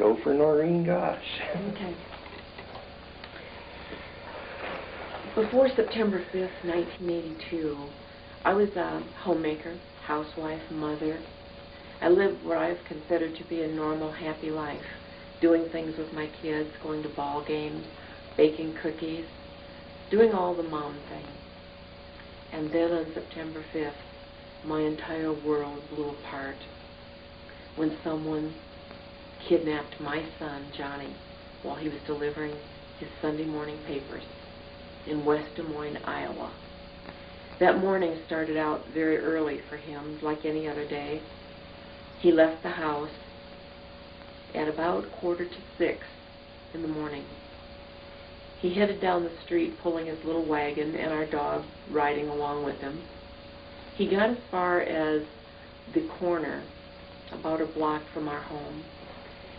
go for Noreen Gosch. Okay. Before September 5th, 1982, I was a homemaker, housewife, mother. I lived what I've considered to be a normal, happy life, doing things with my kids, going to ball games, baking cookies, doing all the mom things. And then on September 5th, my entire world blew apart when someone kidnapped my son, Johnny, while he was delivering his Sunday morning papers in West Des Moines, Iowa. That morning started out very early for him, like any other day. He left the house at about 5:45 in the morning. He headed down the street pulling his little wagon and our dog riding along with him. He got as far as the corner, about a block from our home,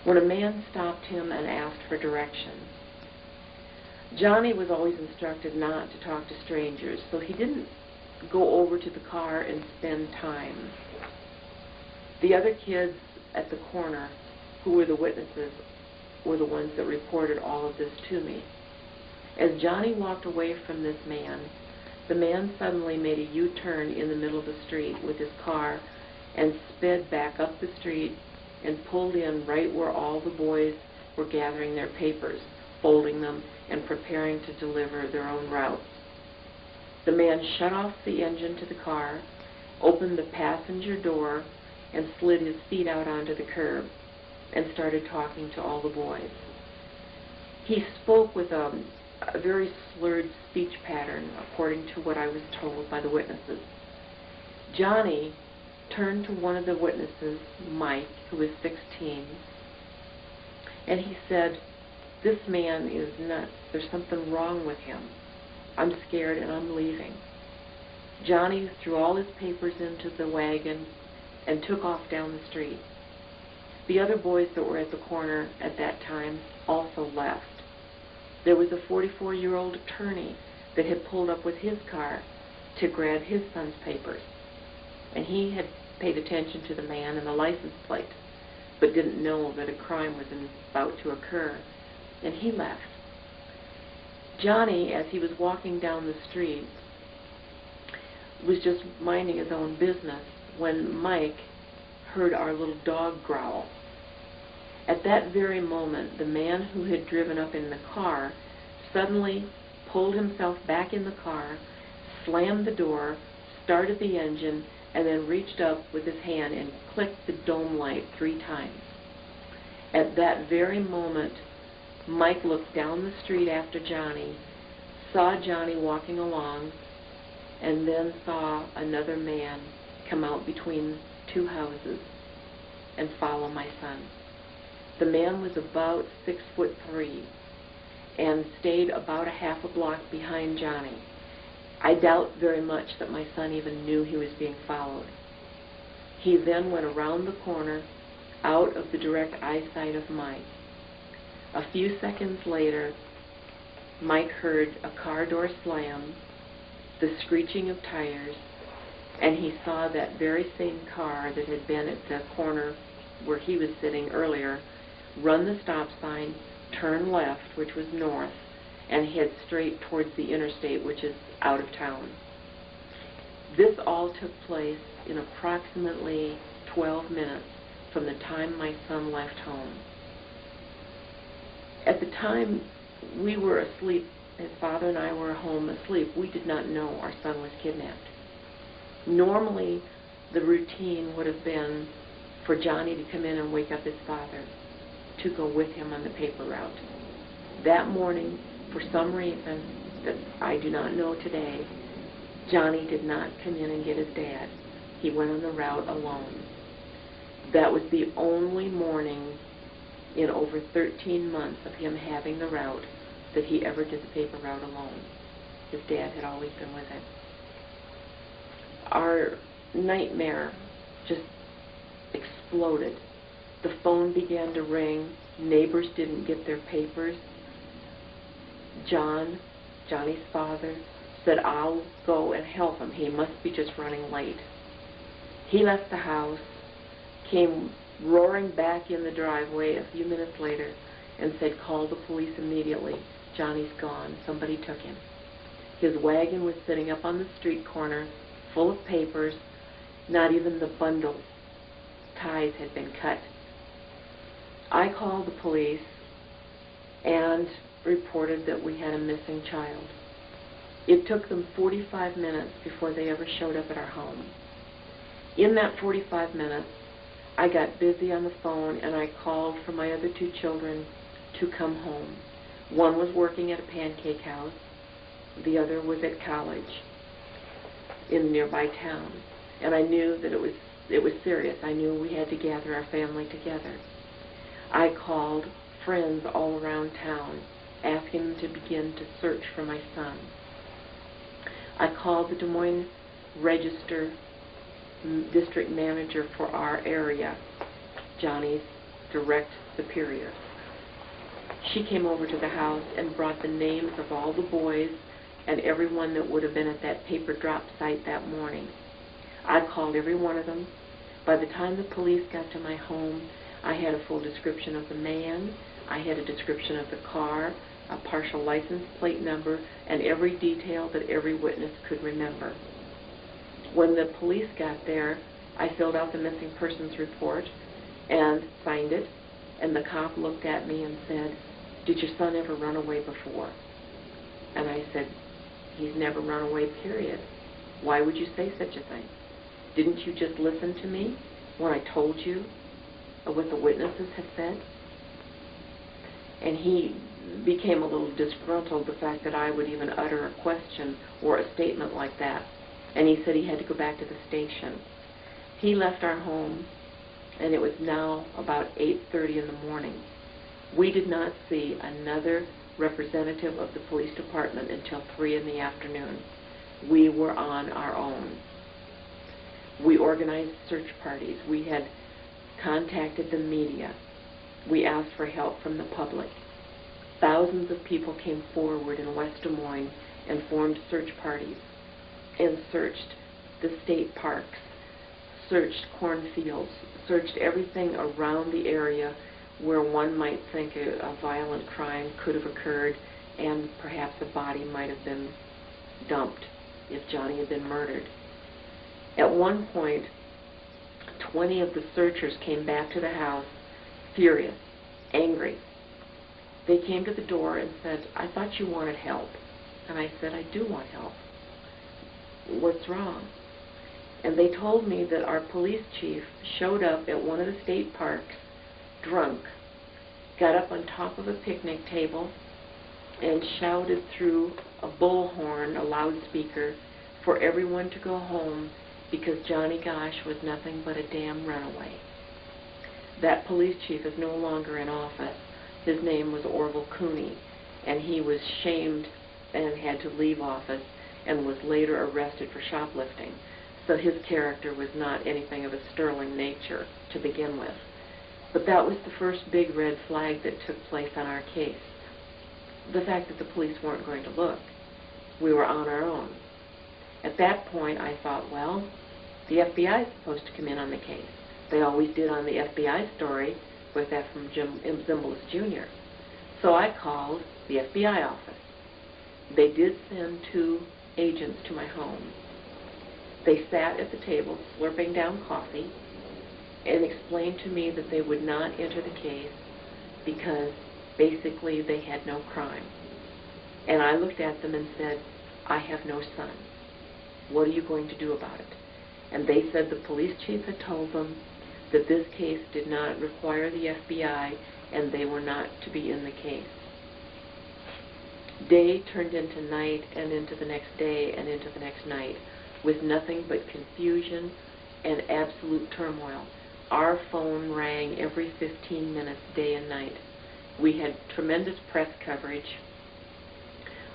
when a man stopped him and asked for directions. Johnny was always instructed not to talk to strangers, so he didn't go over to the car and spend time. The other kids at the corner, who were the witnesses, were the ones that reported all of this to me. As Johnny walked away from this man, the man suddenly made a U-turn in the middle of the street with his car and sped back up the street and pulled in right where all the boys were gathering their papers, folding them, and preparing to deliver their own routes. The man shut off the engine to the car, opened the passenger door, and slid his feet out onto the curb and started talking to all the boys. He spoke with a very slurred speech pattern, according to what I was told by the witnesses. Johnny turned to one of the witnesses, Mike, who was 16, and he said, "This man is nuts. There's something wrong with him. I'm scared and I'm leaving." Johnny threw all his papers into the wagon and took off down the street. The other boys that were at the corner at that time also left. There was a 44-year-old attorney that had pulled up with his car to grab his son's papers, and he had paid attention to the man and the license plate, but didn't know that a crime was about to occur, and he left. Johnny, as he was walking down the street, was just minding his own business when Mike heard our little dog growl. At that very moment, the man who had driven up in the car suddenly pulled himself back in the car, slammed the door, started the engine, and then reached up with his hand and clicked the dome light 3 times. At that very moment, Mike looked down the street after Johnny, saw Johnny walking along, and then saw another man come out between 2 houses and follow my son. The man was about 6'3" and stayed about a half a block behind Johnny. I doubt very much that my son even knew he was being followed. He then went around the corner, out of the direct eyesight of Mike. A few seconds later, Mike heard a car door slam, the screeching of tires, and he saw that very same car that had been at the corner where he was sitting earlier run the stop sign, turn left, which was north, and head straight towards the interstate, which is out of town. This all took place in approximately 12 minutes from the time my son left home. At the time, we were asleep. His father and I were home asleep. We did not know our son was kidnapped. Normally, the routine would have been for Johnny to come in and wake up his father to go with him on the paper route. That morning, for some reason that I do not know today, Johnny did not come in and get his dad. He went on the route alone. That was the only morning in over 13 months of him having the route that he ever did the paper route alone. His dad had always been with him. Our nightmare just exploded. The phone began to ring. Neighbors didn't get their papers. Johnny's father, said, "I'll go and help him. He must be just running late." He left the house, came roaring back in the driveway a few minutes later and said, "Call the police immediately. Johnny's gone. Somebody took him." His wagon was sitting up on the street corner, full of papers. Not even the bundle ties had been cut. I called the police and reported that we had a missing child. It took them 45 minutes before they ever showed up at our home. In that 45 minutes, I got busy on the phone and I called for my other two children to come home. One was working at a pancake house. The other was at college in a nearby town. And I knew that it was serious. I knew we had to gather our family together. I called friends all around town, asking them to begin to search for my son. I called the Des Moines Register district manager for our area, Johnny's direct superior. She came over to the house and brought the names of all the boys and everyone that would have been at that paper drop site that morning. I called every one of them. By the time the police got to my home, I had a full description of the man, I had a description of the car, a partial license plate number, and every detail that every witness could remember. When the police got there, I filled out the missing persons report and signed it, and the cop looked at me and said, "Did your son ever run away before?" And I said, "He's never run away, period. Why would you say such a thing? Didn't you just listen to me when I told you what the witnesses had said?" And he became a little disgruntled, the fact that I would even utter a question or a statement like that. And he said he had to go back to the station. He left our home, and it was now about 8:30 in the morning. We did not see another representative of the police department until 3 in the afternoon. We were on our own. We organized search parties. We had contacted the media. We asked for help from the public. Thousands of people came forward in West Des Moines and formed search parties and searched the state parks, searched cornfields, searched everything around the area where one might think a violent crime could have occurred and perhaps a body might have been dumped if Johnny had been murdered. At one point, 20 of the searchers came back to the house, furious, angry. They came to the door and said, "I thought you wanted help." And I said, "I do want help. What's wrong?" And they told me that our police chief showed up at one of the state parks, drunk, got up on top of a picnic table, and shouted through a bullhorn, a loudspeaker, for everyone to go home because Johnny Gosch was nothing but a damn runaway. That police chief is no longer in office. His name was Orville Cooney, and he was shamed and had to leave office and was later arrested for shoplifting. So his character was not anything of a sterling nature to begin with. But that was the first big red flag that took place on our case. The fact that the police weren't going to look. We were on our own. At that point, I thought, well, the FBI is supposed to come in on the case. They always did on the FBI story with that from Jim Zimbalist Jr. So I called the FBI office. They did send 2 agents to my home. They sat at the table slurping down coffee and explained to me that they would not enter the case because basically they had no crime. And I looked at them and said, "I have no son. What are you going to do about it?" And they said the police chief had told them that this case did not require the FBI and they were not to be in the case. Day turned into night and into the next day and into the next night with nothing but confusion and absolute turmoil. Our phone rang every 15 minutes, day and night. We had tremendous press coverage.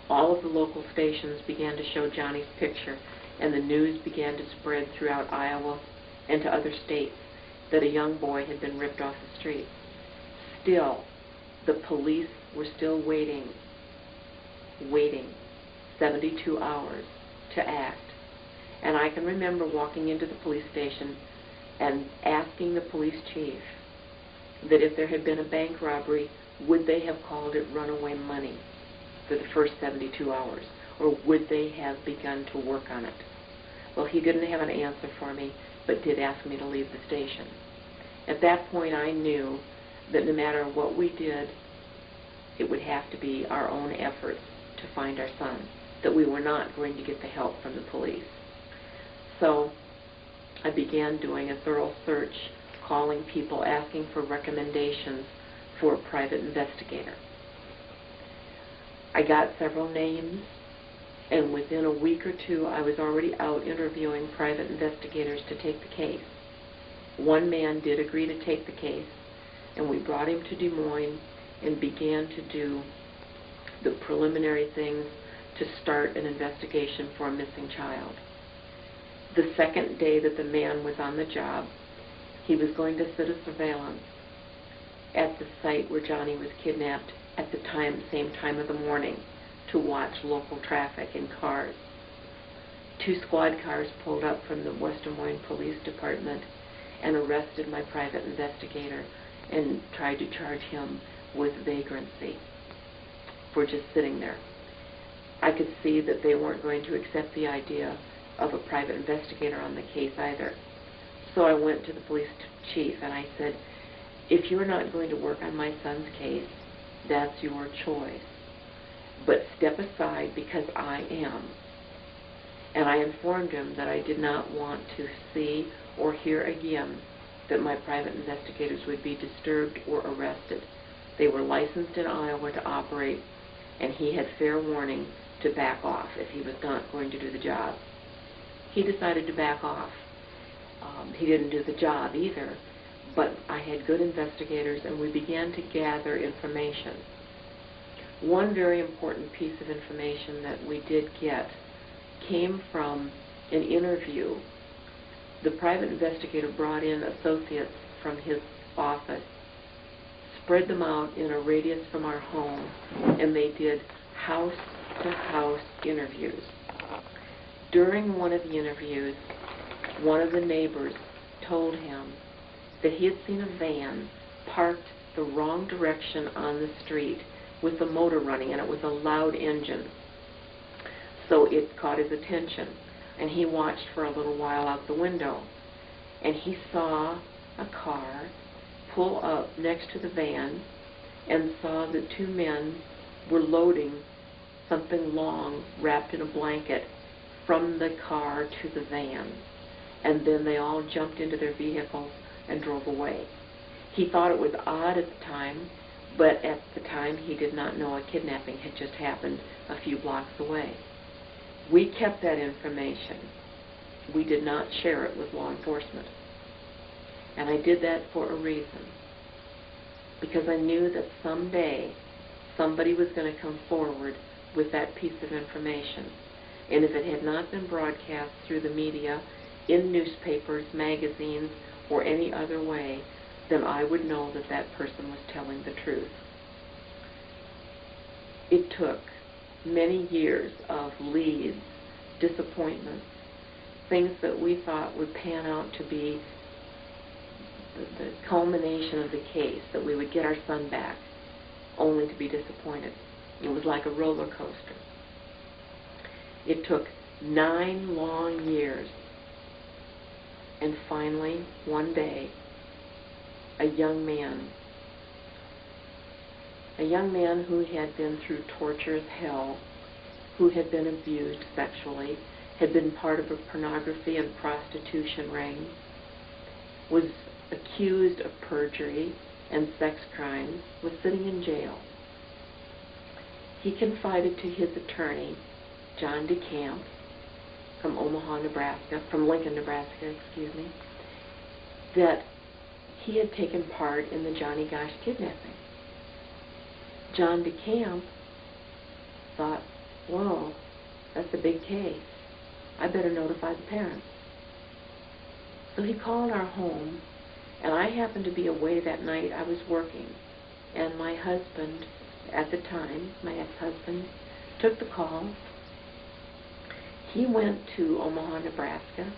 All of the local stations began to show Johnny's picture, and the news began to spread throughout Iowa and to other states that a young boy had been ripped off the street. Still, the police were still waiting 72 hours to act. And I can remember walking into the police station and asking the police chief, that if there had been a bank robbery, would they have called it runaway money for the first 72 hours? Or would they have begun to work on it? Well, he didn't have an answer for me, but did ask me to leave the station. At that point, I knew that no matter what we did, it would have to be our own efforts to find our son, that we were not going to get the help from the police. So I began doing a thorough search, calling people, asking for recommendations for a private investigator. I got several names, and within a week or two, I was already out interviewing private investigators to take the case. One man did agree to take the case, and we brought him to Des Moines and began to do the preliminary things to start an investigation for a missing child. The second day that the man was on the job, he was going to set a surveillance at the site where Johnny was kidnapped at the same time of the morning, to watch local traffic and cars. 2 squad cars pulled up from the West Des Moines Police Department and arrested my private investigator and tried to charge him with vagrancy for just sitting there. I could see that they weren't going to accept the idea of a private investigator on the case either. So I went to the police chief and I said, if you're not going to work on my son's case, that's your choice. But step aside because I am. And I informed him that I did not want to see or hear again that my private investigators would be disturbed or arrested. They were licensed in Iowa to operate, and he had fair warning to back off if he was not going to do the job. He decided to back off. He didn't do the job either, but I had good investigators, and we began to gather information. One very important piece of information that we did get came from an interview. The private investigator brought in associates from his office, spread them out in a radius from our home, and they did house-to-house interviews. During one of the interviews, one of the neighbors told him that he had seen a van parked the wrong direction on the street with the motor running, and it was a loud engine. So it caught his attention, and he watched for a little while out the window, and he saw a car pull up next to the van and saw that 2 men were loading something long wrapped in a blanket from the car to the van, and then they all jumped into their vehicles and drove away. He thought it was odd at the time, but at the time he did not know a kidnapping had just happened a few blocks away. We kept that information. We did not share it with law enforcement. And I did that for a reason. Because I knew that someday somebody was going to come forward with that piece of information. And if it had not been broadcast through the media, in newspapers, magazines, or any other way, then I would know that that person was telling the truth. It took many years of leads, disappointments, things that we thought would pan out to be the culmination of the case, that we would get our son back, only to be disappointed. It was like a roller coaster. It took 9 long years, and finally, one day, a young man who had been through torturous hell, who had been abused sexually, had been part of a pornography and prostitution ring, was accused of perjury and sex crimes, was sitting in jail. He confided to his attorney, John DeCamp, from Lincoln, Nebraska, that he had taken part in the Johnny Gosch kidnapping. John DeCamp thought, whoa, that's a big case. I better notify the parents. So he called our home, and I happened to be away that night. I was working, and my husband, at the time, my ex-husband, took the call. He went to Omaha, Nebraska,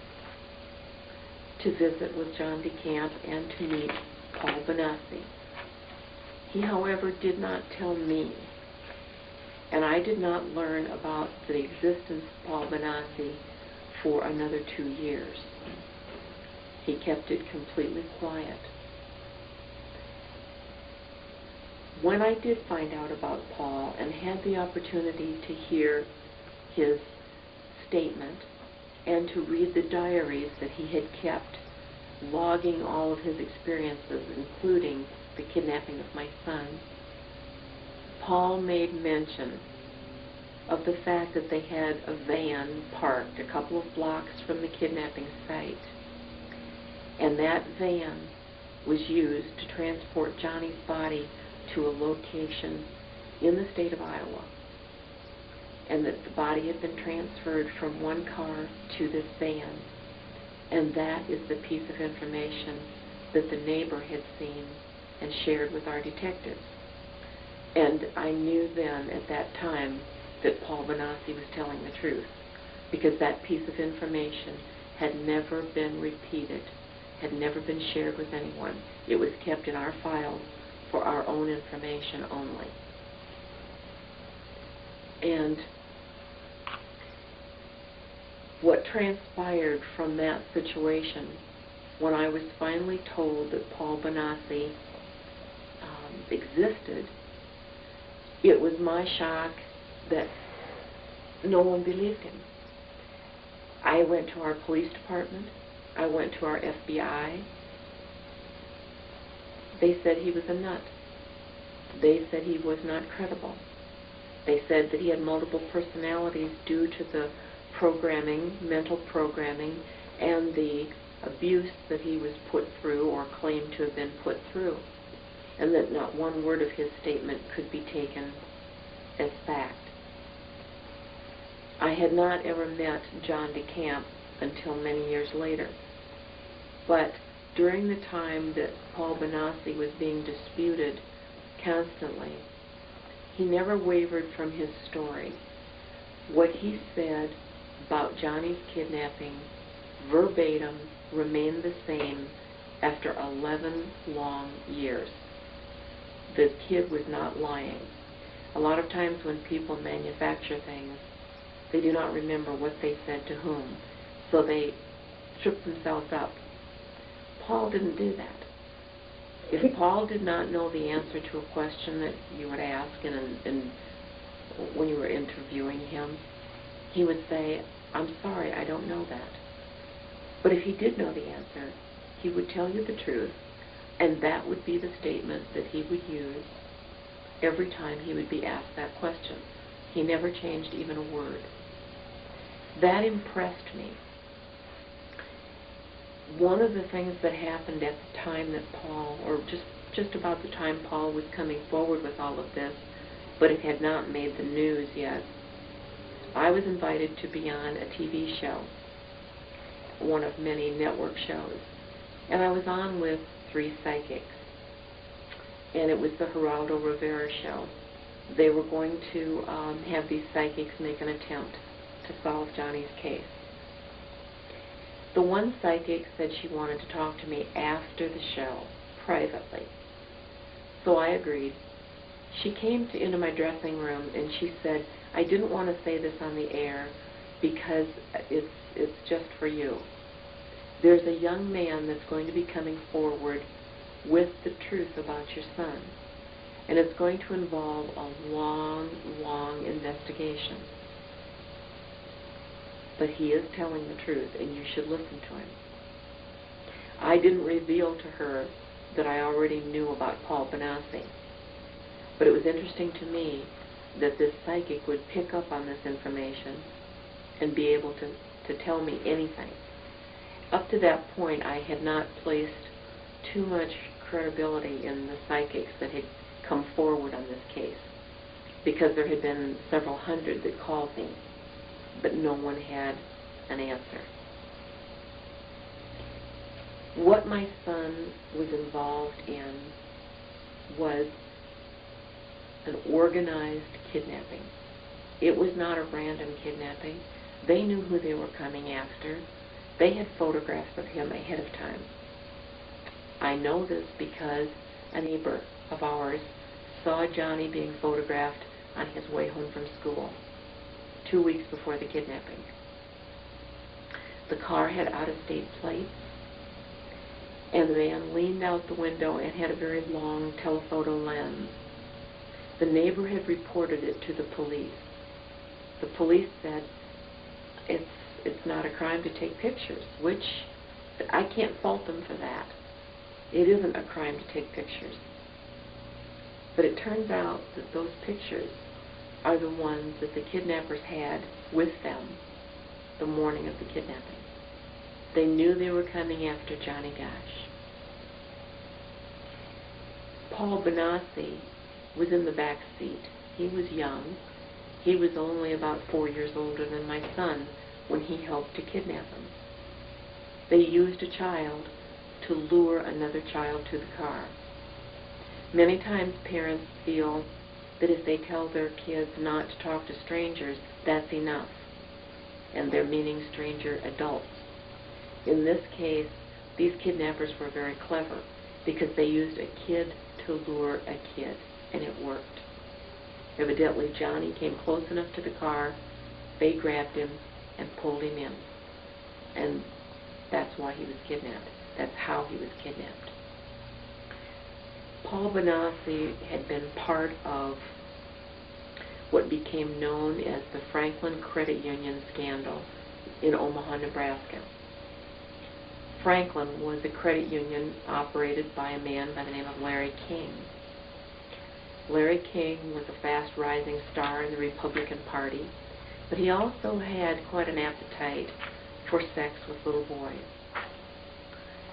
to visit with John DeCamp and to meet Paul Benassi. He, however, did not tell me, and I did not learn about the existence of Paul Benassi for another 2 years. He kept it completely quiet. When I did find out about Paul and had the opportunity to hear his statement and to read the diaries that he had kept, logging all of his experiences, including the kidnapping of my son, Paul made mention of the fact that they had a van parked a couple of blocks from the kidnapping site, and that van was used to transport Johnny's body to a location in the state of Iowa, and that the body had been transferred from one car to this van, and that is the piece of information that the neighbor had seen and shared with our detectives. And I knew then at that time that Paul Benassi was telling the truth, because that piece of information had never been repeated, had never been shared with anyone. It was kept in our files for our own information only. And what transpired from that situation, when I was finally told that Paul Benassi existed, it was my shock that no one believed him. I went to our police department. I went to our FBI. They said he was a nut. They said he was not credible. They said that he had multiple personalities due to the programming, mental programming, and the abuse that he was put through or claimed to have been put through, and that not one word of his statement could be taken as fact. I had not ever met John DeCamp until many years later, but during the time that Paul Benassi was being disputed constantly, he never wavered from his story. What he said about Johnny's kidnapping verbatim remained the same after 11 long years. The kid was not lying. A lot of times when people manufacture things, they do not remember what they said to whom, so they trip themselves up. Paul didn't do that. If Paul did not know the answer to a question that you would ask and when you were interviewing him, he would say, "I'm sorry, I don't know that." But if he did know the answer, he would tell you the truth, and that would be the statement that he would use every time he would be asked that question. He never changed even a word. That impressed me. One of the things that happened at the time that Paul, or just about the time Paul was coming forward with all of this, but it had not made the news yet, I was invited to be on a TV show, one of many network shows, and I was on with 3 psychics, and it was the Geraldo Rivera show. They were going to have these psychics make an attempt to solve Johnny's case. The one psychic said she wanted to talk to me after the show, privately. So I agreed. She came into my dressing room and she said, "I didn't want to say this on the air because it's just for you. There's a young man that's going to be coming forward with the truth about your son, and it's going to involve a long, long investigation. But he is telling the truth, and you should listen to him." I didn't reveal to her that I already knew about Paul Benassi, but it was interesting to me that this psychic would pick up on this information and be able to tell me anything. Up to that point, I had not placed too much credibility in the psychics that had come forward on this case, because there had been several hundred that called me, but no one had an answer. What my son was involved in was an organized kidnapping. It was not a random kidnapping. They knew who they were coming after. They had photographs of him ahead of time. I know this because a neighbor of ours saw Johnny being photographed on his way home from school 2 weeks before the kidnapping. The car had out-of-state plates, and the man leaned out the window and had a very long telephoto lens. The neighbor had reported it to the police. The police said, it's not a crime to take pictures, which I can't fault them for that. It isn't a crime to take pictures. But it turns out that those pictures are the ones that the kidnappers had with them the morning of the kidnapping. They knew they were coming after Johnny Gosch. Paul Benassi was in the back seat. He was young. He was only about 4 years older than my son when he helped to kidnap him. They used a child to lure another child to the car. Many times parents feel that if they tell their kids not to talk to strangers, that's enough. And they're meaning stranger adults. In this case, these kidnappers were very clever because they used a kid to lure a kid, and it worked. Evidently, Johnny came close enough to the car, they grabbed him and pulled him in. And that's why he was kidnapped. That's how he was kidnapped. Paul Benassi had been part of what became known as the Franklin Credit Union scandal in Omaha, Nebraska. Franklin was a credit union operated by a man by the name of Larry King. Larry King was a fast-rising star in the Republican Party, but he also had quite an appetite for sex with little boys.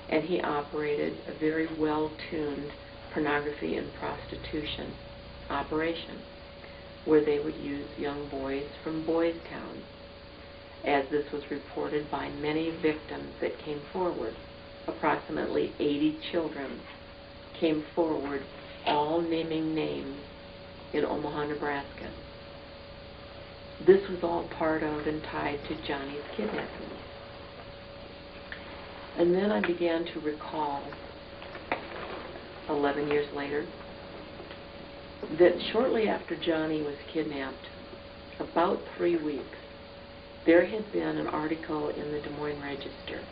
And he operated a very well-tuned pornography and prostitution operation, where they would use young boys from Boys Town, as this was reported by many victims that came forward. Approximately 80 children came forward, all naming names in Omaha, Nebraska. This was all part of and tied to Johnny's kidnapping. And then I began to recall, 11 years later, that shortly after Johnny was kidnapped, about 3 weeks, there had been an article in the Des Moines Register.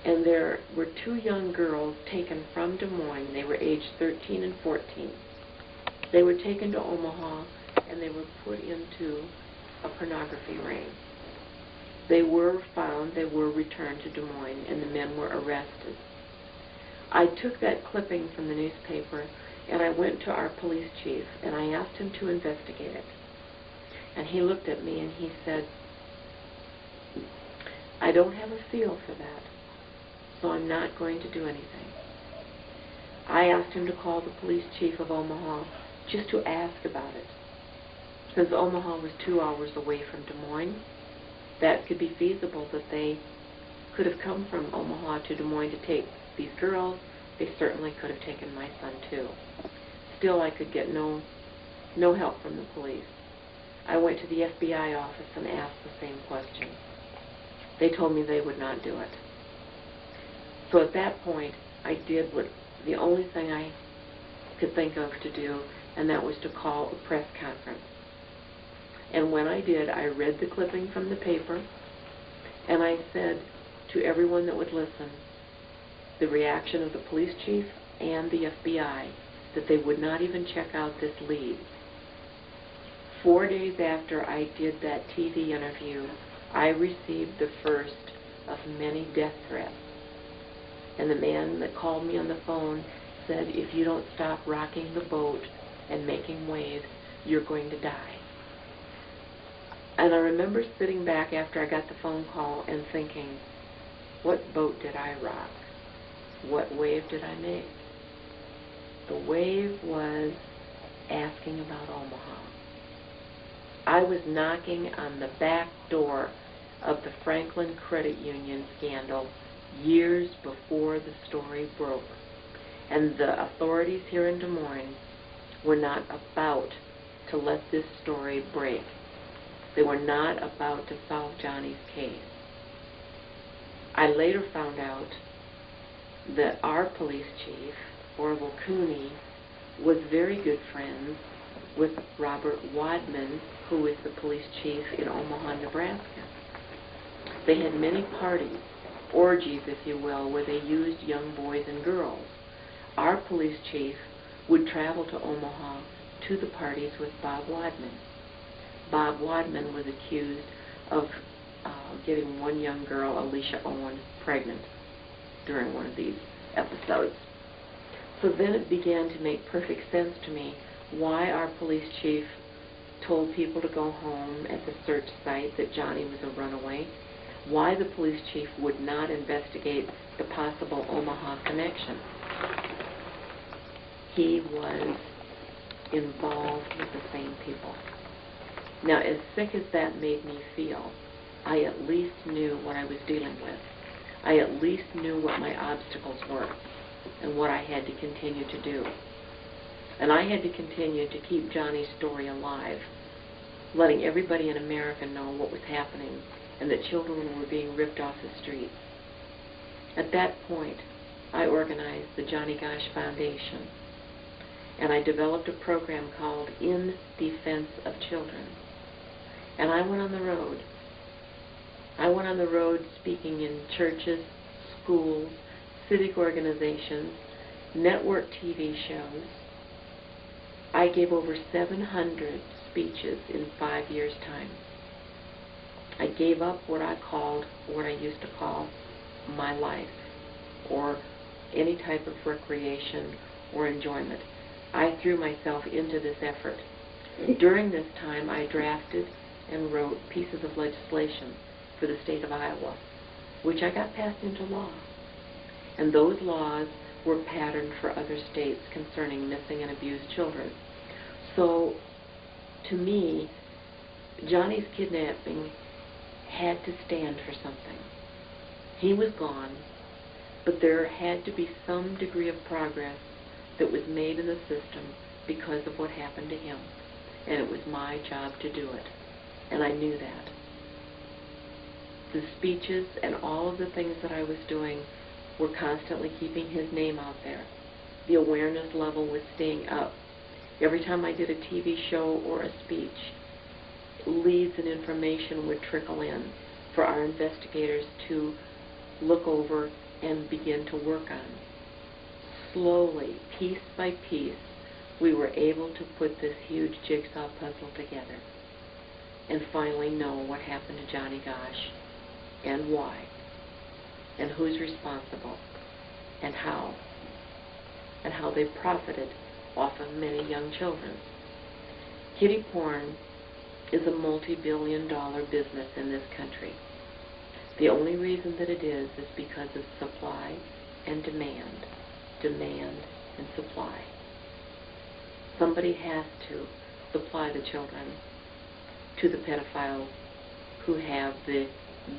And there were 2 young girls taken from Des Moines. They were aged 13 and 14. They were taken to Omaha, and they were put into a pornography ring. They were found, they were returned to Des Moines, and the men were arrested. I took that clipping from the newspaper, and I went to our police chief, and I asked him to investigate it. And he looked at me and he said, I don't have a feel for that, so I'm not going to do anything. I asked him to call the police chief of Omaha just to ask about it. Since Omaha was 2 hours away from Des Moines, that could be feasible that they could have come from Omaha to Des Moines to take these girls. They certainly could have taken my son too. Still, I could get no help from the police. I went to the FBI office and asked the same question. They told me they would not do it. So at that point, I did the only thing I could think of to do, and that was to call a press conference. And when I did, I read the clipping from the paper, and I said to everyone that would listen, the reaction of the police chief and the FBI, that they would not even check out this lead. 4 days after I did that TV interview, I received the first of many death threats. And the man that called me on the phone said, if you don't stop rocking the boat and making waves, you're going to die. And I remember sitting back after I got the phone call and thinking, what boat did I rock? What wave did I make? The wave was asking about Omaha. I was knocking on the back door of the Franklin Credit Union scandal years before the story broke. And the authorities here in Des Moines were not about to let this story break. They were not about to solve Johnny's case. I later found out that our police chief, Orville Cooney, was very good friends with Robert Wadman, who is the police chief in Omaha, Nebraska. They had many parties, orgies, if you will, where they used young boys and girls. Our police chief would travel to Omaha to the parties with Bob Wadman. Bob Wadman was accused of getting one young girl, Alicia Owen, pregnant during one of these episodes. So then it began to make perfect sense to me why our police chief told people to go home at the search site that Johnny was a runaway, why the police chief would not investigate the possible Omaha connection. He was involved with the same people. Now, as sick as that made me feel, I at least knew what I was dealing with. I at least knew what my obstacles were and what I had to continue to do. And I had to continue to keep Johnny's story alive, letting everybody in America know what was happening and that children were being ripped off the streets. At that point, I organized the Johnny Gosch Foundation, and I developed a program called In Defense of Children. And I went on the road. I went on the road speaking in churches, schools, civic organizations, network TV shows. I gave over 700 speeches in 5 years' time. I gave up what I used to call my life, or any type of recreation or enjoyment. I threw myself into this effort. During this time, I drafted and wrote pieces of legislation for the state of Iowa, which I got passed into law. And those laws were patterned for other states concerning missing and abused children. So, to me, Johnny's kidnapping had to stand for something. He was gone, but there had to be some degree of progress that was made in the system because of what happened to him. And it was my job to do it. And I knew that. The speeches and all of the things that I was doing were constantly keeping his name out there. The awareness level was staying up. Every time I did a TV show or a speech, leads and information would trickle in for our investigators to look over and begin to work on. Slowly, piece by piece, we were able to put this huge jigsaw puzzle together and finally know what happened to Johnny Gosch and why and who's responsible and how they profited off of many young children. Kiddie porn is a multi-billion-dollar business in this country. The only reason that it is because of supply and demand and supply. Somebody has to supply the children to the pedophiles who have the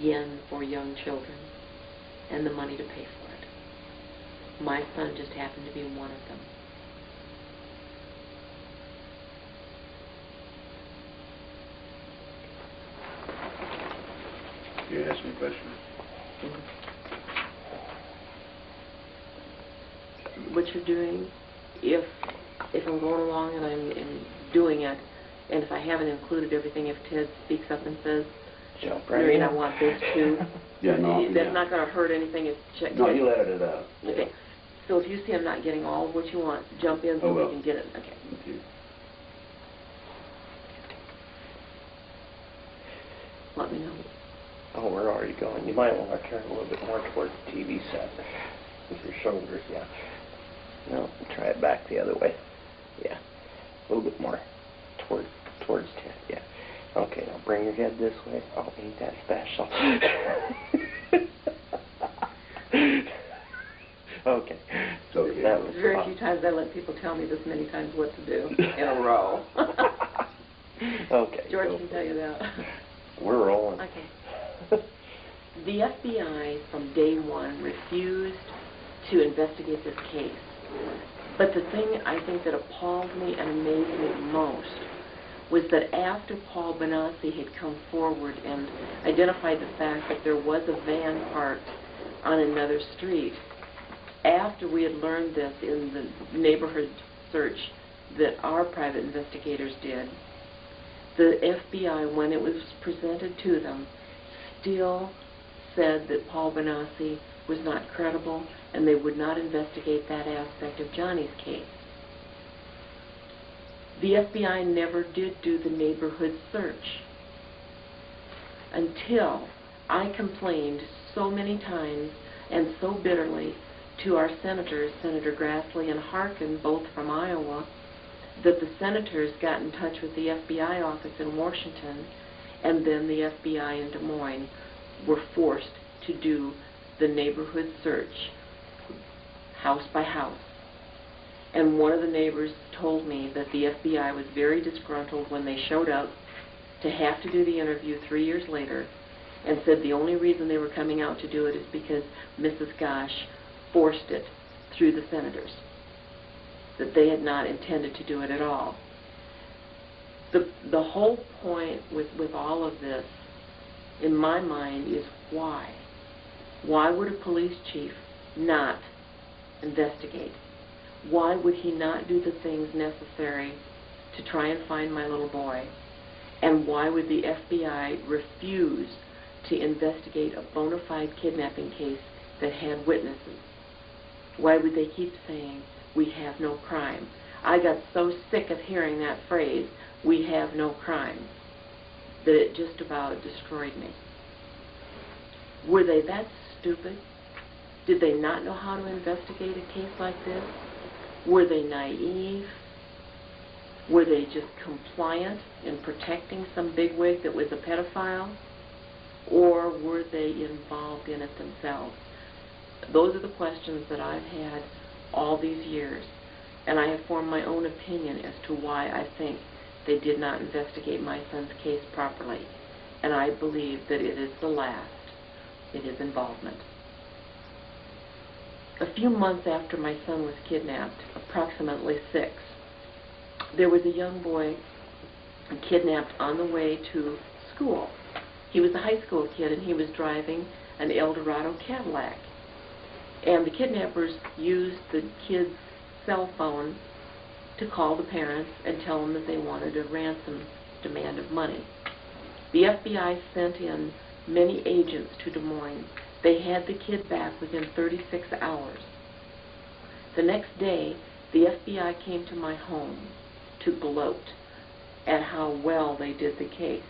yen for young children and the money to pay for it. My son just happened to be one of them. You ask me a question. What you're doing, if I'm going along and I'm doing it, and if I haven't included everything, if Ted speaks up and says, Noreen, I want this too, Yeah, no, that's yeah. not going to hurt anything. No, you let it out. Okay. So if you see I'm not getting all of what you want, jump in so we can get it. Okay. Thank you. Let me know. Oh, we're already going. You might want to turn a little bit more towards the TV set with your shoulders, yeah. No, try it back the other way. Yeah, a little bit more towards Ted, yeah. Okay, now bring your head this way. Oh, ain't that special. Okay. So that was very fun. few times I let people tell me this many times what to do in a row. Okay. George can tell you that. We're rolling. Okay. The FBI from day one refused to investigate this case. But the thing I think that appalled me and amazed me most was that after Paul Benassi had come forward and identified the fact that there was a van parked on another street, after we had learned this in the neighborhood search that our private investigators did, the FBI, when it was presented to them, still said that Paul Benassi was not credible and they would not investigate that aspect of Johnny's case. The FBI never did do the neighborhood search until I complained so many times and so bitterly to our senators, Senator Grassley and Harkin, both from Iowa, that the senators got in touch with the FBI office in Washington, and then the FBI in Des Moines were forced to do the neighborhood search, house by house. And one of the neighbors told me that the FBI was very disgruntled when they showed up to have to do the interview 3 years later, and said the only reason they were coming out to do it is because Mrs. Gosch forced it through the senators, that they had not intended to do it at all. The whole point with all of this, in my mind, is why? Why would a police chief not investigate? Why would he not do the things necessary to try and find my little boy? And why would the FBI refuse to investigate a bona fide kidnapping case that had witnesses? Why would they keep saying, "We have no crime"? I got so sick of hearing that phrase, "we have no crime," that it just about destroyed me. Were they that stupid? Did they not know how to investigate a case like this? Were they naive? Were they just compliant in protecting some bigwig that was a pedophile? Or were they involved in it themselves? Those are the questions that I've had all these years, and I have formed my own opinion as to why I think they did not investigate my son's case properly. And I believe that it is the last. It is involvement. A few months after my son was kidnapped, approximately 6, there was a young boy kidnapped on the way to school. He was a high school kid, and he was driving an Eldorado Cadillac. And the kidnappers used the kid's cell phone to call the parents and tell them that they wanted a ransom demand of money. The FBI sent in many agents to Des Moines. They had the kid back within 36 hours. The next day, the FBI came to my home to gloat at how well they did the case.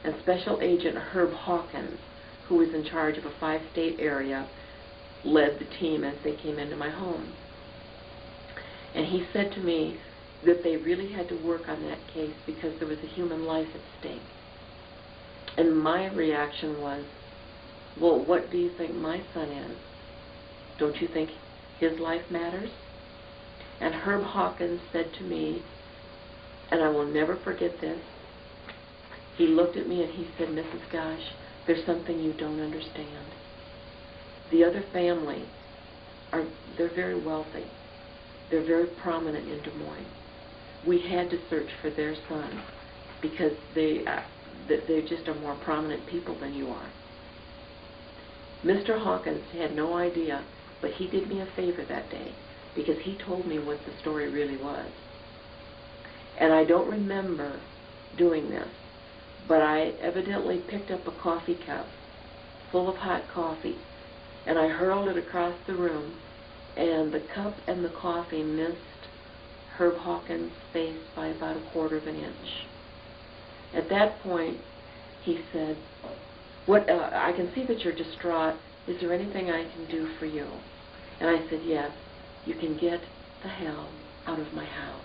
And Special Agent Herb Hawkins, who was in charge of a 5-state area, led the team as they came into my home. And he said to me that they really had to work on that case because there was a human life at stake. And my reaction was, well, what do you think my son is? Don't you think his life matters? And Herb Hawkins said to me, and I will never forget this, he looked at me and he said, "Mrs. Gosch, there's something you don't understand. The other family, they're very wealthy. They're very prominent in Des Moines. We had to search for their son because they just are more prominent people than you are." Mr. Hawkins had no idea, but he did me a favor that day because he told me what the story really was. And I don't remember doing this, but I evidently picked up a coffee cup full of hot coffee, and I hurled it across the room, and the cup and the coffee missed Herb Hawkins' face by about 1/4 of an inch. At that point, he said, I can see that you're distraught. Is there anything I can do for you?" And I said, "Yes, you can get the hell out of my house.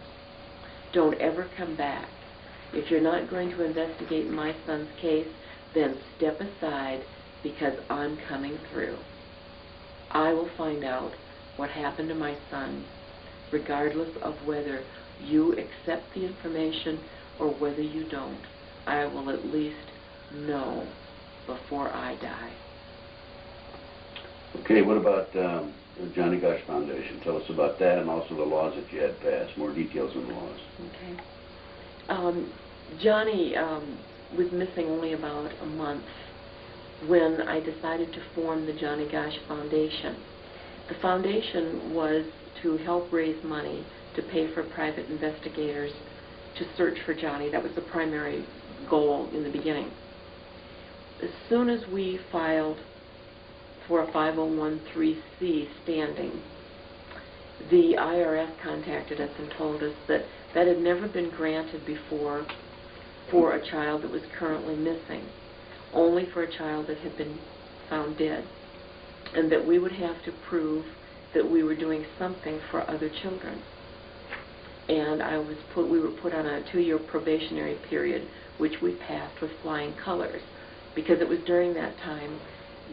Don't ever come back. If you're not going to investigate my son's case, then step aside because I'm coming through. I will find out what happened to my son, regardless of whether you accept the information or whether you don't. I will at least know before I die." Okay, what about the Johnny Gosch Foundation? Tell us about that and also the laws that you had passed. More details on the laws. Okay. Johnny was missing only about a month when I decided to form the Johnny Gosch Foundation. The foundation was to help raise money to pay for private investigators to search for Johnny. That was the primary goal in the beginning. As soon as we filed for a 501(c)(3) standing, the IRS contacted us and told us that that had never been granted before for a child that was currently missing, only for a child that had been found dead, and that we would have to prove that we were doing something for other children. And we were put on a 2-year probationary period, which we passed with flying colors, because it was during that time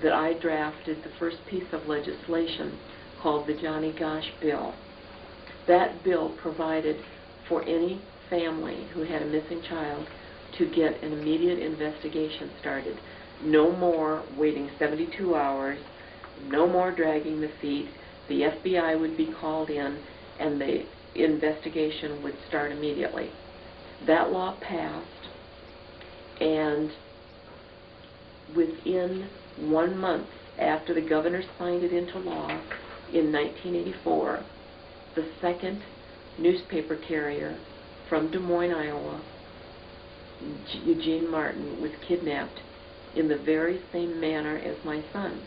that I drafted the first piece of legislation called the Johnny Gosch bill. That bill provided for any family who had a missing child to get an immediate investigation started. No more waiting 72 hours, no more dragging the feet. The FBI would be called in and the investigation would start immediately. That law passed, and within 1 month after the governor signed it into law in 1984, the second newspaper carrier from Des Moines, Iowa, Eugene Martin, was kidnapped in the very same manner as my son.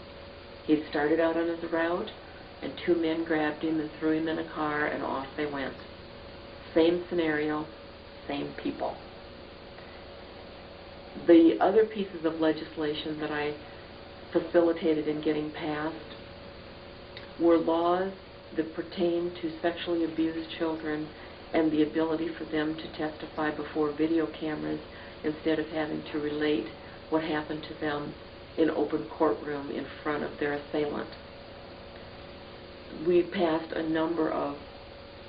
He started out on his route, and 2 men grabbed him and threw him in a car, and off they went. Same scenario, same people. The other pieces of legislation that I facilitated in getting passed were laws that pertain to sexually abused children and the ability for them to testify before video cameras instead of having to relate what happened to them in open courtroom in front of their assailant. We passed a number of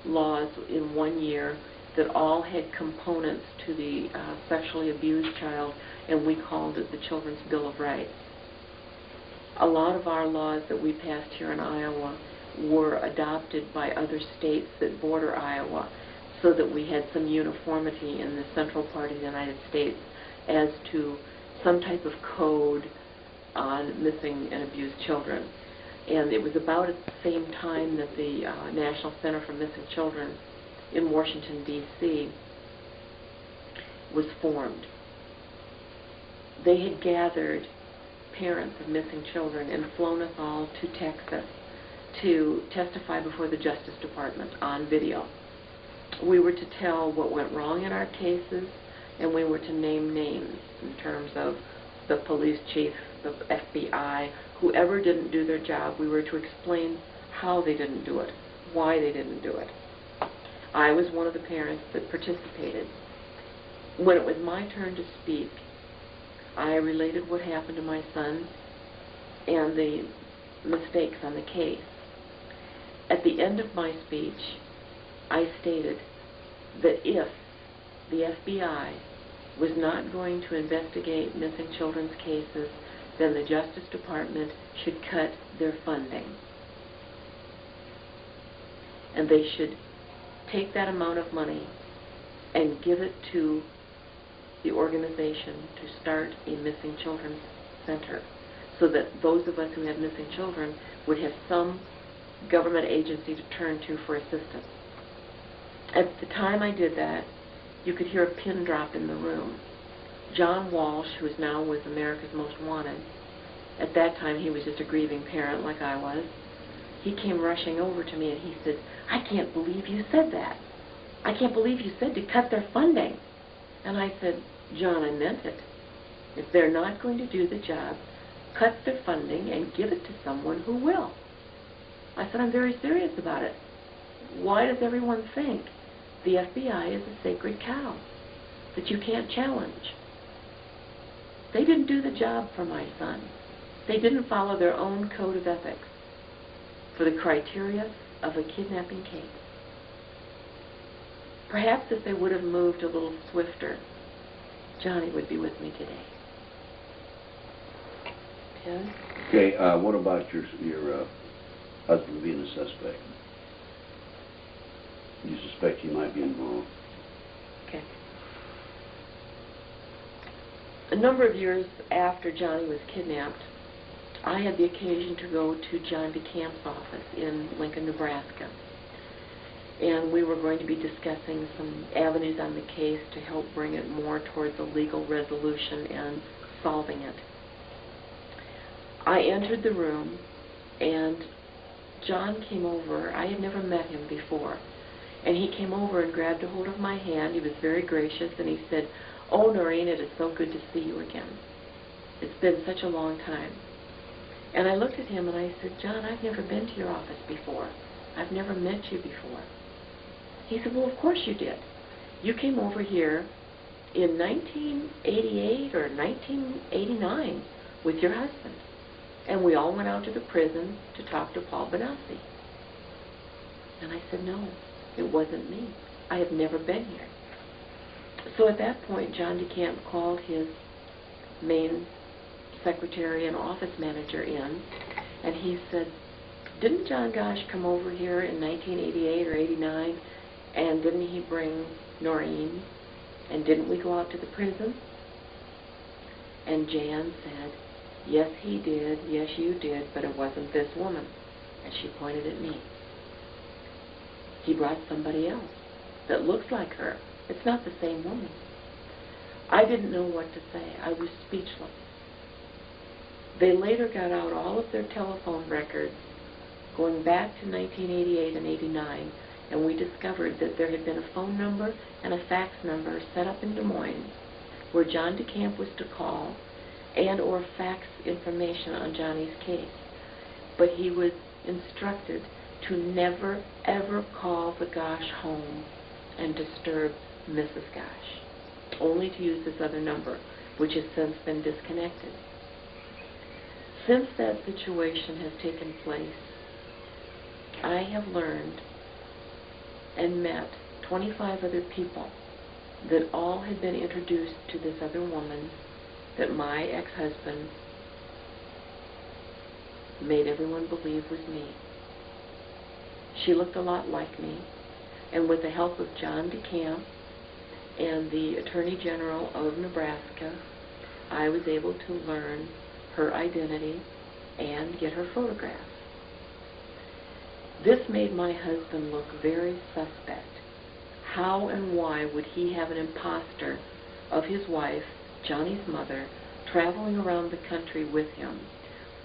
laws in 1 year that all had components to the sexually abused child, and we called it the Children's Bill of Rights. A lot of our laws that we passed here in Iowa were adopted by other states that border Iowa, so that we had some uniformity in the central part of the United States as to some type of code on missing and abused children. And it was about at the same time that the National Center for Missing Children in Washington, D.C. was formed. They had gathered parents of missing children and flown us all to Texas to testify before the Justice Department on video. We were to tell what went wrong in our cases, and we were to name names in terms of the police chief, the FBI, whoever didn't do their job. We were to explain how they didn't do it, why they didn't do it. I was one of the parents that participated. When it was my turn to speak, I related what happened to my son and the mistakes on the case. At the end of my speech, I stated that if the FBI was not going to investigate missing children's cases, then the Justice Department should cut their funding. And they should take that amount of money and give it to the organization to start a missing children's center, so that those of us who have missing children would have some government agency to turn to for assistance. At the time I did that, you could hear a pin drop in the room. John Walsh, who is now with America's Most Wanted, at that time he was just a grieving parent like I was, he came rushing over to me and he said, "I can't believe you said that. I can't believe you said to cut their funding." And I said, "John, I meant it. If they're not going to do the job, cut their funding and give it to someone who will." I said, "I'm very serious about it. Why does everyone think the FBI is a sacred cow that you can't challenge?" They didn't do the job for my son. They didn't follow their own code of ethics for the criteria of a kidnapping case. Perhaps if they would have moved a little swifter, Johnny would be with me today. Ted? Okay, what about your husband being a suspect? You suspect he might be involved? Okay. A number of years after Johnny was kidnapped, I had the occasion to go to John DeCamp's office in Lincoln, Nebraska. And we were going to be discussing some avenues on the case to help bring it more towards a legal resolution and solving it. I entered the room, and John came over. I had never met him before. And he came over and grabbed a hold of my hand. He was very gracious, and he said, "Oh, Noreen, it is so good to see you again. It's been such a long time." And I looked at him and I said, "John, I've never been to your office before. I've never met you before." He said, "Well, of course you did. You came over here in 1988 or 1989 with your husband. And we all went out to the prison to talk to Paul Benassi." And I said, "No, it wasn't me. I have never been here." So at that point, John DeCamp called his main secretary and office manager in, and he said, "Didn't John Gosch come over here in 1988 or 89, and didn't he bring Noreen, and didn't we go out to the prison?" And Jan said, "Yes, he did, yes, you did, but it wasn't this woman." And she pointed at me. "He brought somebody else that looks like her. It's not the same woman." I didn't know what to say. I was speechless. They later got out all of their telephone records going back to 1988 and 89, and we discovered that there had been a phone number and a fax number set up in Des Moines where John DeCamp was to call and or fax information on Johnny's case. But he was instructed to never, ever call the Gosch home and disturb Mrs. Gosch, only to use this other number, which has since been disconnected. Since that situation has taken place, I have learned and met 25 other people that all had been introduced to this other woman that my ex-husband made everyone believe was me. She looked a lot like me, and with the help of John DeCamp and the Attorney General of Nebraska, I was able to learn her identity and get her photograph. This made my husband look very suspect. How and why would he have an imposter of his wife, Johnny's mother, traveling around the country with him,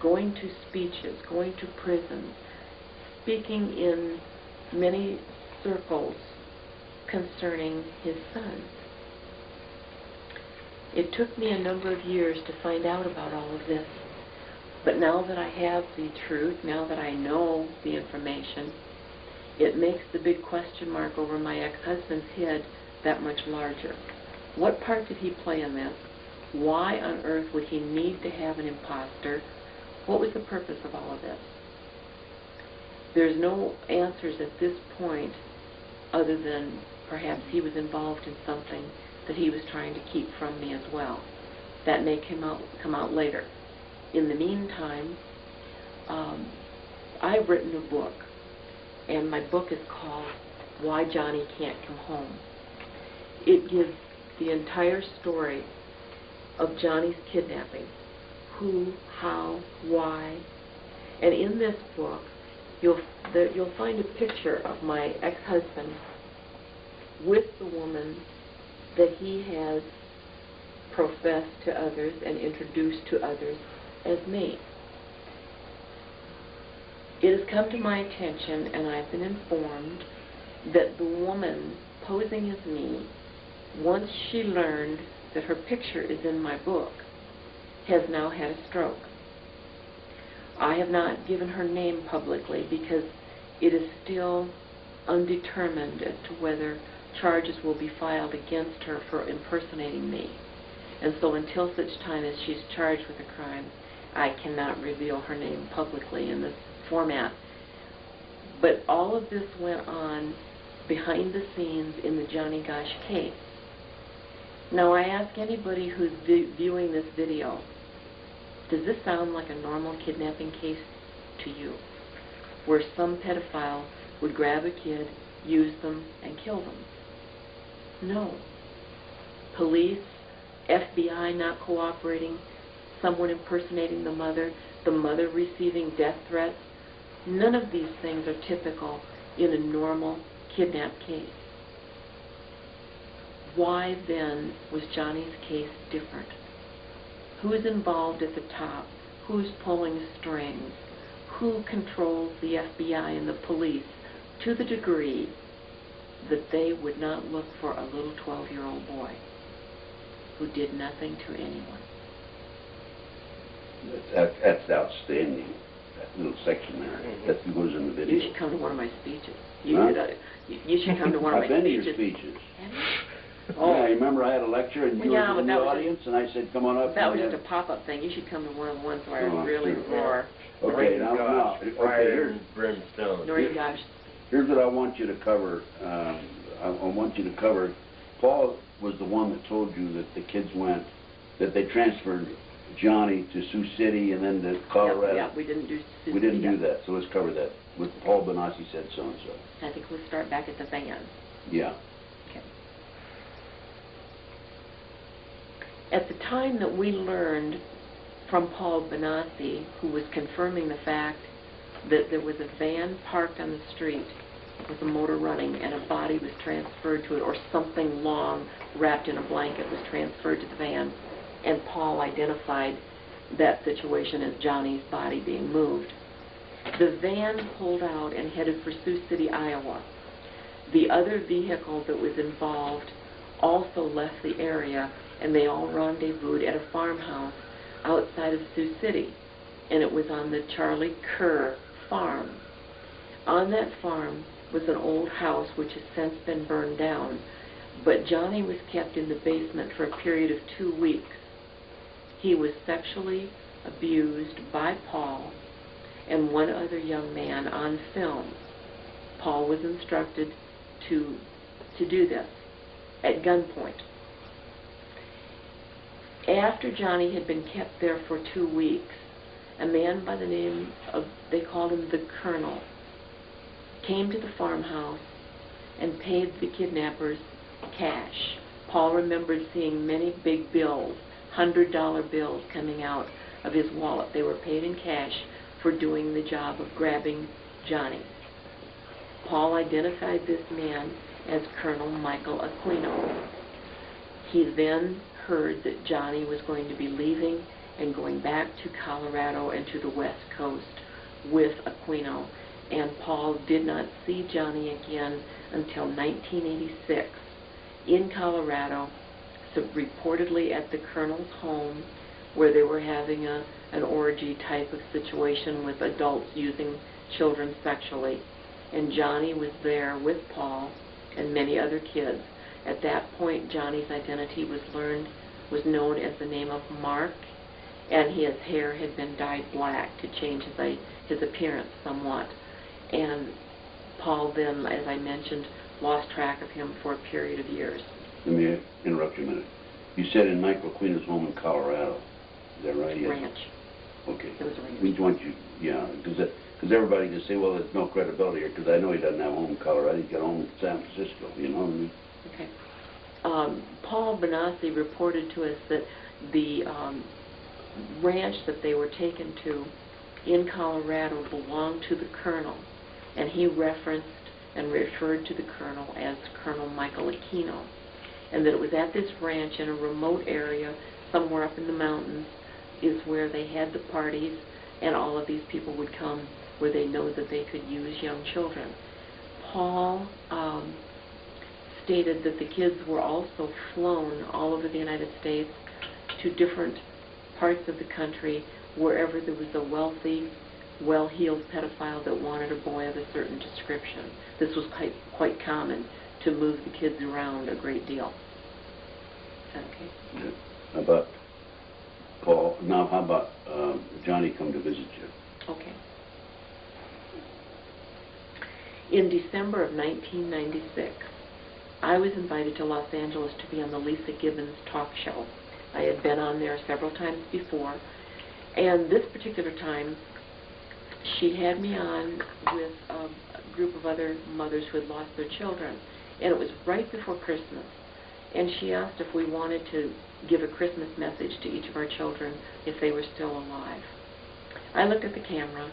going to speeches, going to prisons, speaking in many circles concerning his son? It took me a number of years to find out about all of this, but now that I have the truth, now that I know the information, it makes the big question mark over my ex-husband's head that much larger. What part did he play in this? Why on earth would he need to have an imposter? What was the purpose of all of this? There's no answers at this point other than perhaps he was involved in something that he was trying to keep from me as well. That may come out later. In the meantime, I've written a book, and my book is called Why Johnny Can't Come Home. It gives the entire story of Johnny's kidnapping. Who, how, why. And in this book, you'll find a picture of my ex-husband with the woman that he has professed to others and introduced to others as me. It has come to my attention, and I've been informed, that the woman posing as me, once she learned that her picture is in my book, has now had a stroke. I have not given her name publicly because it is still undetermined as to whether charges will be filed against her for impersonating me. And so until such time as she's charged with a crime, I cannot reveal her name publicly in this format. But all of this went on behind the scenes in the Johnny Gosch case. Now I ask anybody who's viewing this video, does this sound like a normal kidnapping case to you? Where some pedophile would grab a kid, use them, and kill them? No. Police, FBI not cooperating, someone impersonating the mother receiving death threats. None of these things are typical in a normal kidnap case. Why then was Johnny's case different? Who is involved at the top? Who's pulling strings? Who controls the FBI and the police to the degree that they would not look for a little 12-year-old boy who did nothing to anyone? That's outstanding. That little section there. That goes in the video. You should come to one of my speeches. Huh? You should come to one of my I've been to speeches. your speeches. Have you? Oh, yeah, I remember I had a lecture and you Yeah, were in but the that was audience and I said, come on up. That was just a pop-up thing. You should come to one of the ones where I really roar. Okay, now, Fire and brimstone. Noreen Gosch. Here's what I want you to cover. I want you to cover. Paul was the one that told you that the kids went, that they transferred Johnny to Sioux City and then to Colorado. Yeah, we didn't do Sioux We didn't City do yet. that, so let's cover that. With Paul Benassi said so and so. I think we'll start back at the van. Yeah. Okay. At the time that we learned from Paul Benassi, who was confirming the fact that there was a van parked on the street with the motor running and a body was transferred to it, or something long wrapped in a blanket was transferred to the van, and Paul identified that situation as Johnny's body being moved. The van pulled out and headed for Sioux City, Iowa. The other vehicle that was involved also left the area, and they all rendezvoused at a farmhouse outside of Sioux City, and it was on the Charlie Kerr farm. On that farm was an old house which has since been burned down, but Johnny was kept in the basement for a period of 2 weeks. He was sexually abused by Paul and one other young man on film. Paul was instructed to do this at gunpoint. After Johnny had been kept there for 2 weeks, a man by the name of, they called him the Colonel, came to the farmhouse and paid the kidnappers cash. Paul remembered seeing many big bills, $100 bills coming out of his wallet. They were paid in cash for doing the job of grabbing Johnny. Paul identified this man as Colonel Michael Aquino. He then heard that Johnny was going to be leaving and going back to Colorado and to the West Coast with Aquino, and Paul did not see Johnny again until 1986 in Colorado, so reportedly at the Colonel's home, where they were having an orgy type of situation with adults using children sexually, and Johnny was there with Paul and many other kids. At that point, Johnny's identity was known as the name of Mark, and his hair had been dyed black to change his appearance somewhat. And Paul then, as I mentioned, lost track of him for a period of years. Let me interrupt you a minute. You said in Michael Aquino's home in Colorado. Is that right? Ranch. Okay. It was a ranch. We want you, yeah, because everybody can say, well, there's no credibility here, because I know he doesn't have a home in Colorado. He's got a home in San Francisco, you know what I mean? Okay. Paul Benassi reported to us that the ranch that they were taken to in Colorado belonged to the Colonel, and he referenced and referred to the Colonel as Colonel Michael Aquino, and that it was at this ranch in a remote area somewhere up in the mountains is where they had the parties, and all of these people would come where they know that they could use young children. Paul stated that the kids were also flown all over the United States to different parts of the country wherever there was a wealthy, well-heeled pedophile that wanted a boy of a certain description. This was quite common, to move the kids around a great deal. Okay. Yeah. How about Paul? Now, how about Johnny come to visit you? Okay. In December of 1996, I was invited to Los Angeles to be on the Lisa Gibbons talk show. I had been on there several times before, and this particular time, she had me on with a group of other mothers who had lost their children, and it was right before Christmas. and she asked if we wanted to give a Christmas message to each of our children if they were still alive. I looked at the camera,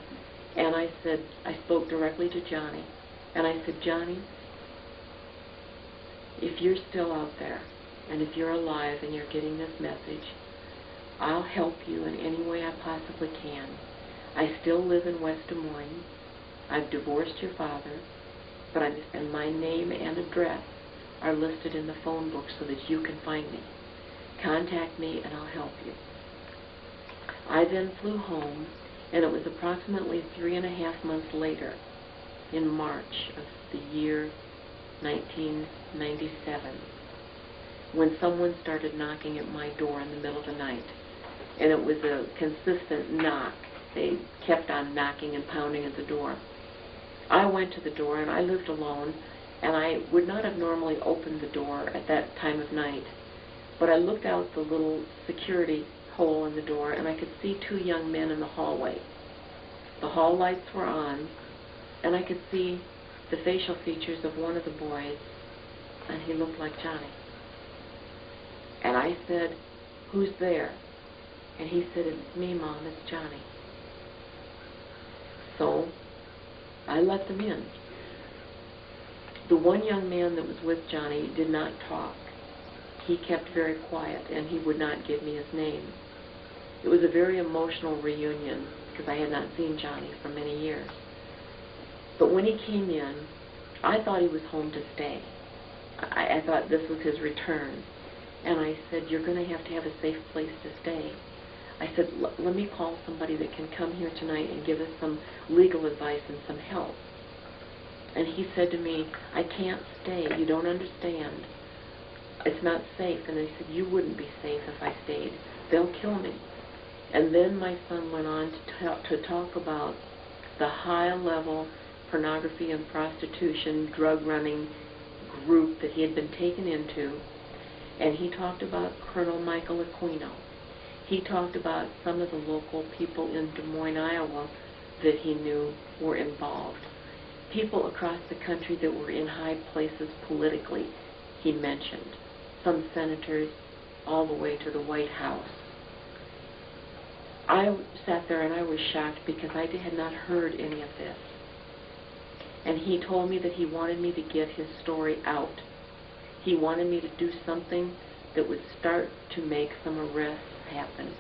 and I spoke directly to Johnny, and I said, Johnny, if you're still out there, and if you're alive and you're getting this message, I'll help you in any way I possibly can. I still live in West Des Moines. I've divorced your father, and my name and address are listed in the phone book so that you can find me. Contact me and I'll help you. I then flew home, and it was approximately 3.5 months later, in March of the year 1997, when someone started knocking at my door in the middle of the night. And it was a consistent knock. They kept on knocking and pounding at the door. I went to the door, and I lived alone, and I would not have normally opened the door at that time of night. But I looked out the little security hole in the door, and I could see 2 young men in the hallway. The hall lights were on, and I could see the facial features of one of the boys, and he looked like Johnny. And I said, "Who's there?" And he said, "It's me, Mom, it's Johnny." So I let them in. The one young man that was with Johnny did not talk. He kept very quiet, and he would not give me his name. It was a very emotional reunion, because I had not seen Johnny for many years. But when he came in, I thought he was home to stay. I thought this was his return. And I said, "You're going to have a safe place to stay." I said, "Let me call somebody that can come here tonight and give us some legal advice and some help." And he said to me, "I can't stay. You don't understand. It's not safe." And I said, "You wouldn't be safe if I stayed. They'll kill me." And then my son went on to talk about the high-level pornography and prostitution drug-running group that he had been taken into. And he talked about Colonel Michael Aquino. He talked about some of the local people in Des Moines, Iowa, that he knew were involved. People across the country that were in high places politically, he mentioned. Some senators, all the way to the White House. I sat there and I was shocked because I had not heard any of this. And he told me that he wanted me to get his story out. He wanted me to do something that would start to make some arrests happen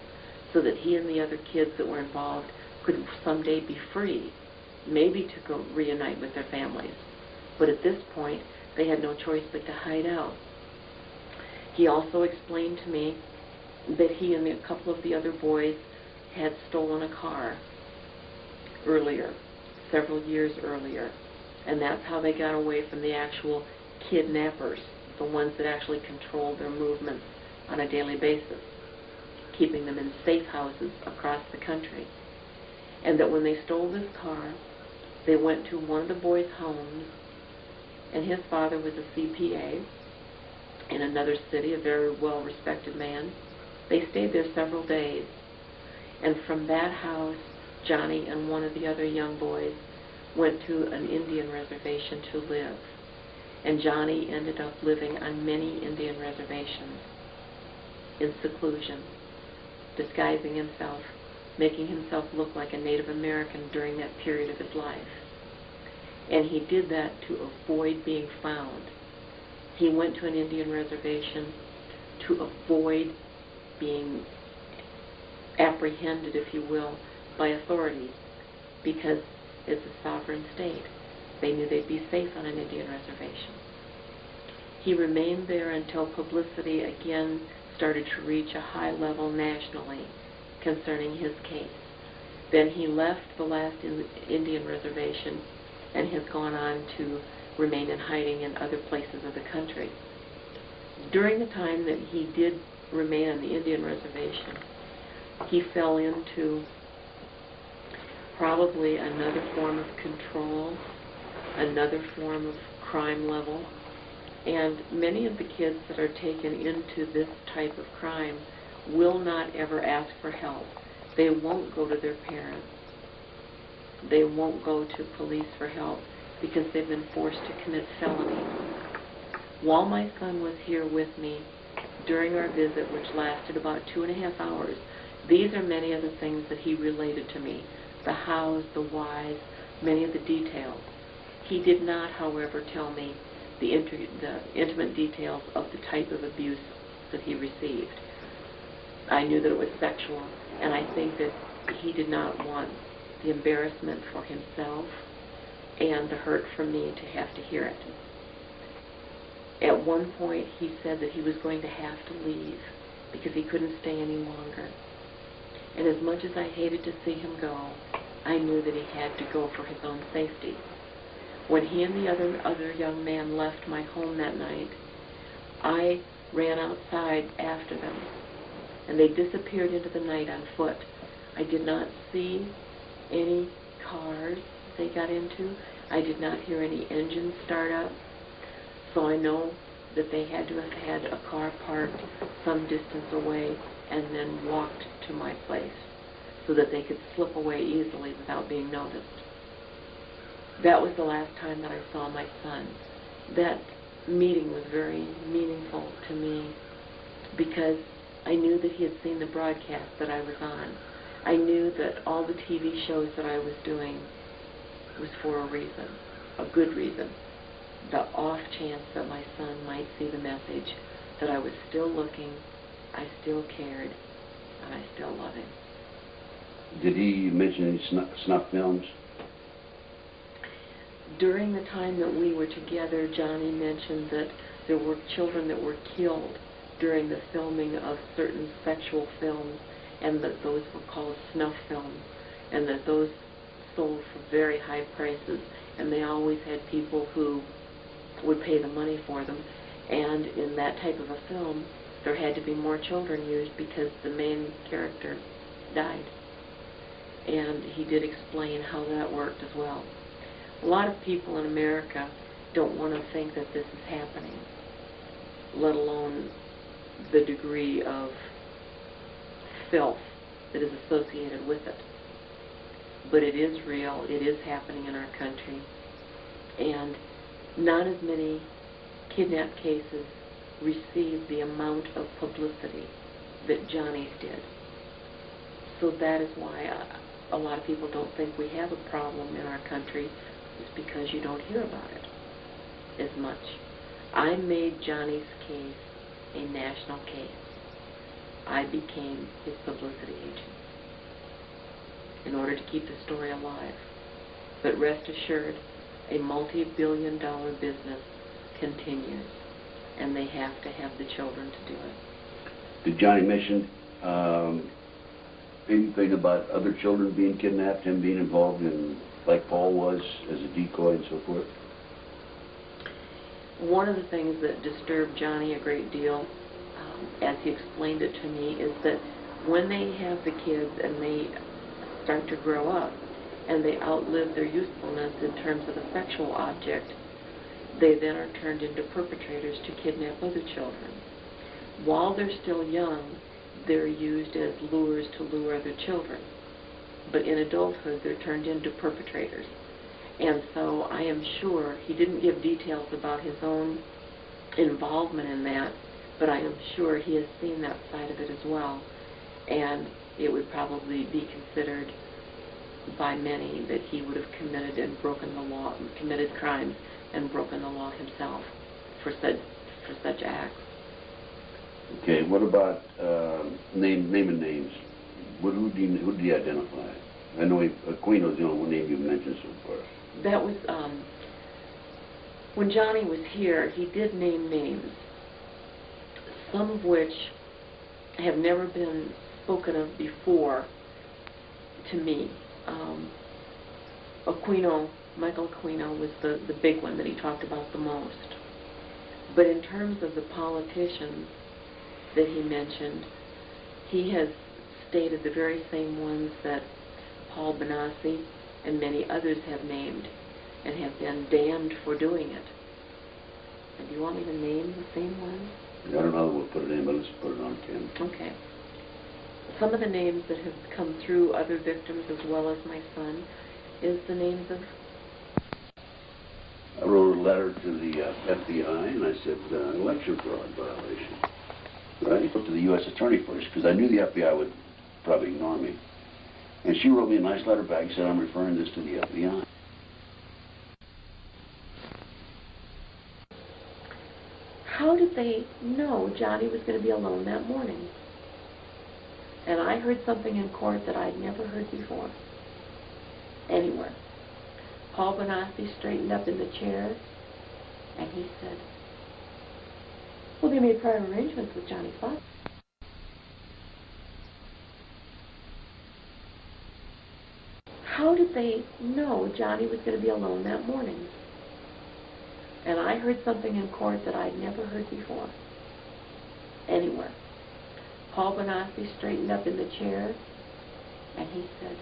so that he and the other kids that were involved could someday be free, maybe to go reunite with their families. But at this point, they had no choice but to hide out. He also explained to me that he and a couple of the other boys had stolen a car earlier, several years earlier, and that's how they got away from the actual kidnappers, the ones that actually controlled their movements on a daily basis, keeping them in safe houses across the country. And that when they stole this car, they went to one of the boys' homes, and his father was a CPA in another city, a very well-respected man. They stayed there several days, and from that house, Johnny and one of the other young boys went to an Indian reservation to live. And Johnny ended up living on many Indian reservations in seclusion, disguising himself, making himself look like a Native American during that period of his life. And he did that to avoid being found. He went to an Indian reservation to avoid being apprehended, if you will, by authorities, because it's a sovereign state. They knew they'd be safe on an Indian reservation. He remained there until publicity again started to reach a high level nationally concerning his case. Then he left the last Indian reservation and has gone on to remain in hiding in other places of the country. During the time that he did remain on the Indian reservation, he fell into probably another form of control, another form of crime level, and many of the kids that are taken into this type of crime will not ever ask for help. They won't go to their parents. They won't go to police for help because they've been forced to commit felonies. While my son was here with me during our visit, which lasted about 2.5 hours, these are many of the things that he related to me, the hows, the whys, many of the details. He did not, however, tell me the intimate details of the type of abuse that he received. I knew that it was sexual, and I think that he did not want the embarrassment for himself and the hurt for me to have to hear it. At one point, he said that he was going to have to leave because he couldn't stay any longer. And as much as I hated to see him go, I knew that he had to go for his own safety. When he and the other young man left my home that night, I ran outside after them, and they disappeared into the night on foot. I did not see any cars they got into. I did not hear any engines start up. So I know that they had to have had a car parked some distance away and then walked to my place so that they could slip away easily without being noticed. That was the last time that I saw my son. That meeting was very meaningful to me because I knew that he had seen the broadcast that I was on. I knew that all the TV shows that I was doing was for a reason, a good reason. The off chance that my son might see the message, that I was still looking, I still cared, and I still love him. Did he mention any snuff films? During the time that we were together, Johnny mentioned that there were children that were killed during the filming of certain sexual films, and that those were called snuff films, and that those sold for very high prices, and they always had people who would pay the money for them. And in that type of a film, there had to be more children used because the main character died. And he did explain how that worked as well. A lot of people in America don't want to think that this is happening, let alone the degree of filth that is associated with it. But it is real, it is happening in our country, and not as many kidnap cases receive the amount of publicity that Johnny's did. So that is why a lot of people don't think we have a problem in our country, is because you don't hear about it as much. I made Johnny's case a national case. I became his publicity agent in order to keep the story alive. But rest assured, a multi-billion-dollar business continues, and they have to have the children to do it. Did Johnny mention anything about other children being kidnapped, him being involved in, like Paul was, as a decoy and so forth? One of the things that disturbed Johnny a great deal, as he explained it to me, is that when they have the kids and they start to grow up and they outlive their usefulness in terms of a sexual object, they then are turned into perpetrators to kidnap other children. While they're still young, they're used as lures to lure other children. But in adulthood, they're turned into perpetrators. And so I am sure he didn't give details about his own involvement in that, but I am sure he has seen that side of it as well. And it would probably be considered by many that he would have committed and broken the law, committed crimes and broken the law himself for such acts. Okay, what about naming names? Who did he identify? I know Aquino's the only one name you've mentioned so far. That was, when Johnny was here, he did name names, some of which have never been spoken of before to me. Michael Aquino was the big one that he talked about the most. But in terms of the politicians that he mentioned, he has stated the very same ones that Paul Benassi and many others have named and have been damned for doing it. And do you want me to name the same ones? I don't know how we'll put it in, but let's put it on Ken. Okay. Some of the names that have come through other victims as well as my son is the names of I wrote a letter to the FBI, and I said, election fraud violation. Right? To the U.S. Attorney first, because I knew the FBI would probably ignore me. And she wrote me a nice letter back and said, I'm referring this to the FBI. How did they know Johnny was going to be alone that morning? And I heard something in court that I'd never heard before, anywhere. Paul Bonassi straightened up in the chair, and he said, well, they made prior arrangements with Johnny's father. How did they know Johnny was going to be alone that morning? And I heard something in court that I'd never heard before, anywhere. Paul Bonassi straightened up in the chair, and he said,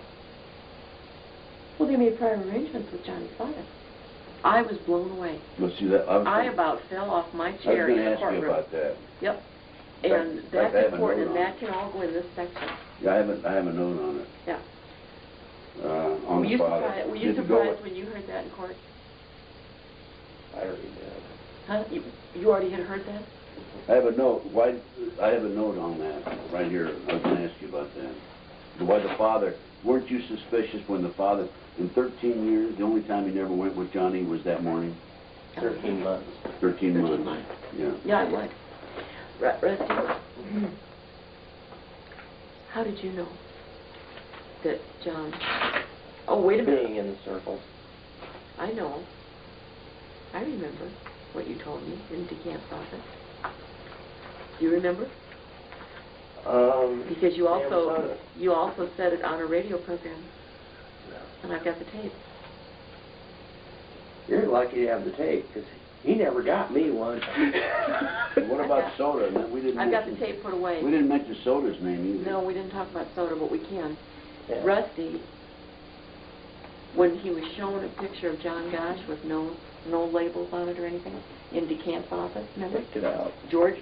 well, they made prior arrangements with Johnny's father. I was blown away. You'll see that. I about fell off my chair in the courtroom. I was going to ask you about that. Yep. And that's important, and that can all go in this section. Yeah, I have a note on it. Yeah. On the father. Were you surprised when you heard that in court? I already did. Huh? You already had heard that? I have a note. Why? I have a note on that right here. I was going to ask you about that. Why the father? Weren't you suspicious when the father, in 13 years, the only time he never went with Johnny was that morning? 13 months. 13 months. Yeah. Yeah, I would. Rusty, how did you know that John... Oh, wait a minute. Being in the circles. I know. I remember what you told me in DeCamp's office. Do you remember? Because you also said it on a radio program. No. And I've got the tape. You're lucky to have the tape, because he never got me one. What about Soda? I've got the tape put away. We didn't mention Soda's name either. No, we didn't talk about Soda, but we can. Yeah. Rusty, when he was shown a picture of John Gosch with no labels on it or anything in DeCamp's office, remember? Checked it out. George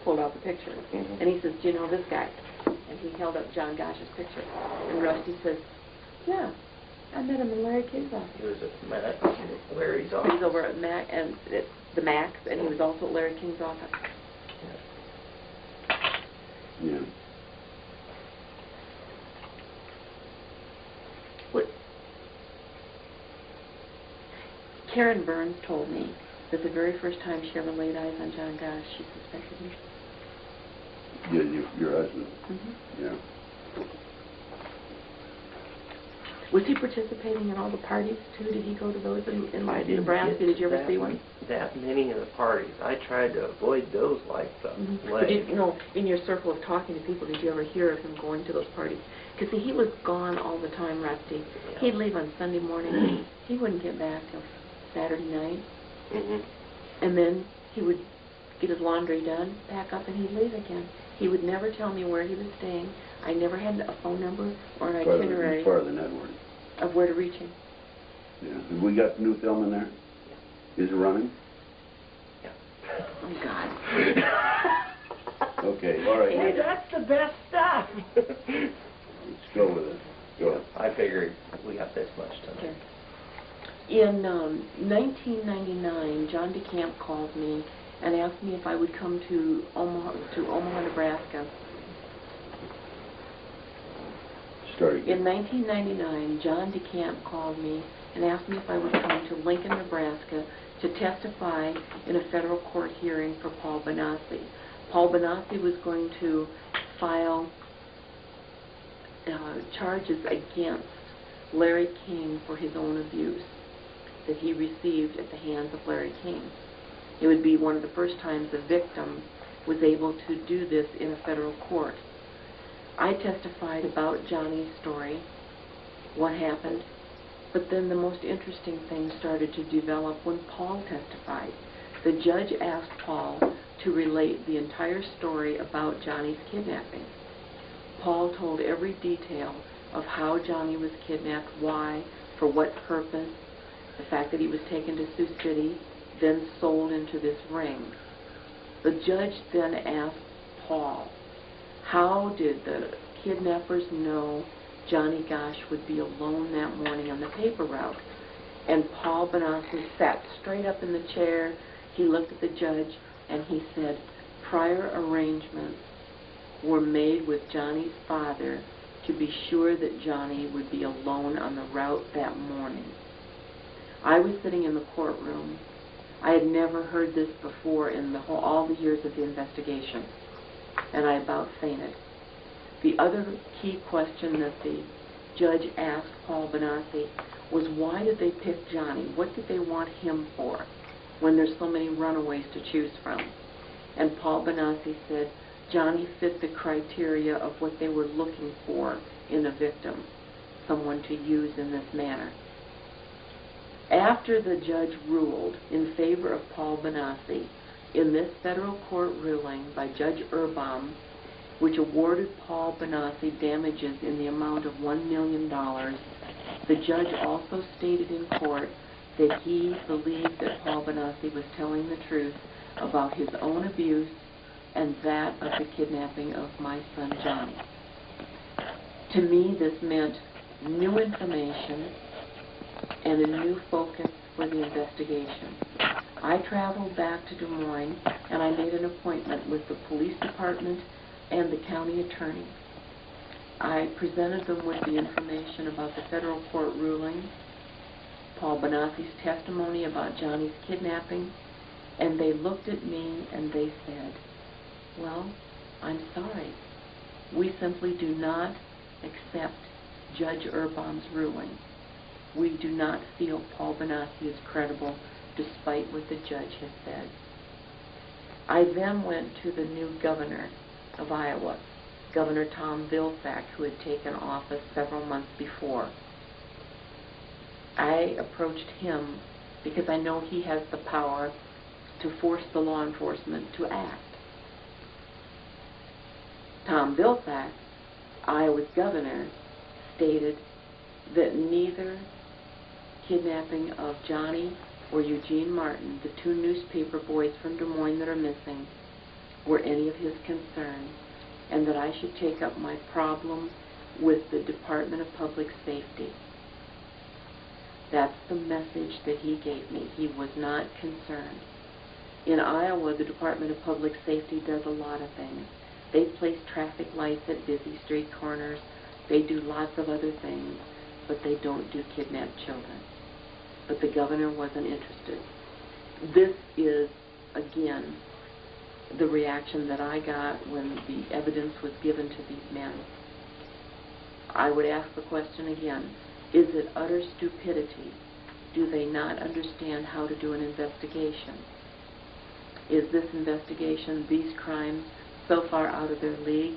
pulled out the picture, Mm-hmm. and he says, do you know this guy? And he held up John Gosch's picture. And Rusty says, yeah, I met him in Larry King's office. He was at Mac, Larry's office. He was over at Mac, and the Max, and he was also at Larry King's office. Yeah. What? Karen Burns told me that the very first time she ever laid eyes on John Gosch, she suspected him. Yeah, your husband. Mm-hmm. Yeah. Was he participating in all the parties, too? Did he go to those in Nebraska? Did you ever see one? That many of the parties. I tried to avoid those like the Mm-hmm. plague. But in your circle of talking to people, did you ever hear of him going to those parties? Because, see, he was gone all the time, Rusty. Yeah. He'd leave on Sunday morning. He wouldn't get back till Saturday night. Mm-hmm. And then he would get his laundry done, pack up, and he'd leave again. He would never tell me where he was staying. I never had a phone number or an itinerary Part of the network. of where to reach him. Yeah. Have we got new film in there? Is it running? Yeah. Oh, God. Okay, all right. Hey, that's the best stuff. Let's go with it. Go. I figured we got this much time. Okay. In 1999, John DeCamp called me and asked me if I would come to Omaha, Nebraska. Start again. In 1999, John DeCamp called me and asked me if I would come to Lincoln, Nebraska to testify in a federal court hearing for Paul Bonassi. Paul Bonassi was going to file charges against Larry King for his own abuse that he received at the hands of Larry King. It would be one of the first times a victim was able to do this in a federal court. I testified about Johnny's story, what happened, but then the most interesting thing started to develop when Paul testified. The judge asked Paul to relate the entire story about Johnny's kidnapping. Paul told every detail of how Johnny was kidnapped, why, for what purpose, the fact that he was taken to Sioux City, then sold into this ring. The judge then asked Paul, how did the kidnappers know Johnny Gosch would be alone that morning on the paper route? And Paul Bonacci sat straight up in the chair. He looked at the judge and he said, prior arrangements were made with Johnny's father to be sure that Johnny would be alone on the route that morning. I was sitting in the courtroom. I had never heard this before in all the years of the investigation, and I about fainted. The other key question that the judge asked Paul Bonacci was, why did they pick Johnny? What did they want him for when there's so many runaways to choose from? And Paul Bonacci said, Johnny fit the criteria of what they were looking for in a victim, someone to use in this manner. After the judge ruled in favor of Paul Bonacci in this federal court ruling by Judge Erbaum, which awarded Paul Bonacci damages in the amount of $1 million, the judge also stated in court that he believed that Paul Bonacci was telling the truth about his own abuse and that of the kidnapping of my son Johnny. To me, this meant new information and a new focus for the investigation. I traveled back to Des Moines and I made an appointment with the police department and the county attorney. I presented them with the information about the federal court ruling, Paul Bonacci's testimony about Johnny's kidnapping, and they looked at me and they said, well, I'm sorry. We simply do not accept Judge Erbaum's ruling. We do not feel Paul Bonacci is credible despite what the judge has said. I then went to the new governor of Iowa, Governor Tom Vilsack, who had taken office several months before. I approached him because I know he has the power to force the law enforcement to act. Tom Vilsack, Iowa's governor, stated that neither kidnapping of Johnny or Eugene Martin, the two newspaper boys from Des Moines that are missing, were any of his concern, and that I should take up my problem with the Department of Public Safety. That's the message that he gave me. He was not concerned. In Iowa, the Department of Public Safety does a lot of things. They place traffic lights at busy street corners. They do lots of other things, but they don't do kidnapped children. But the governor wasn't interested. This is, again, the reaction that I got when the evidence was given to these men. I would ask the question again, is it utter stupidity? Do they not understand how to do an investigation? Is this investigation, these crimes, so far out of their league,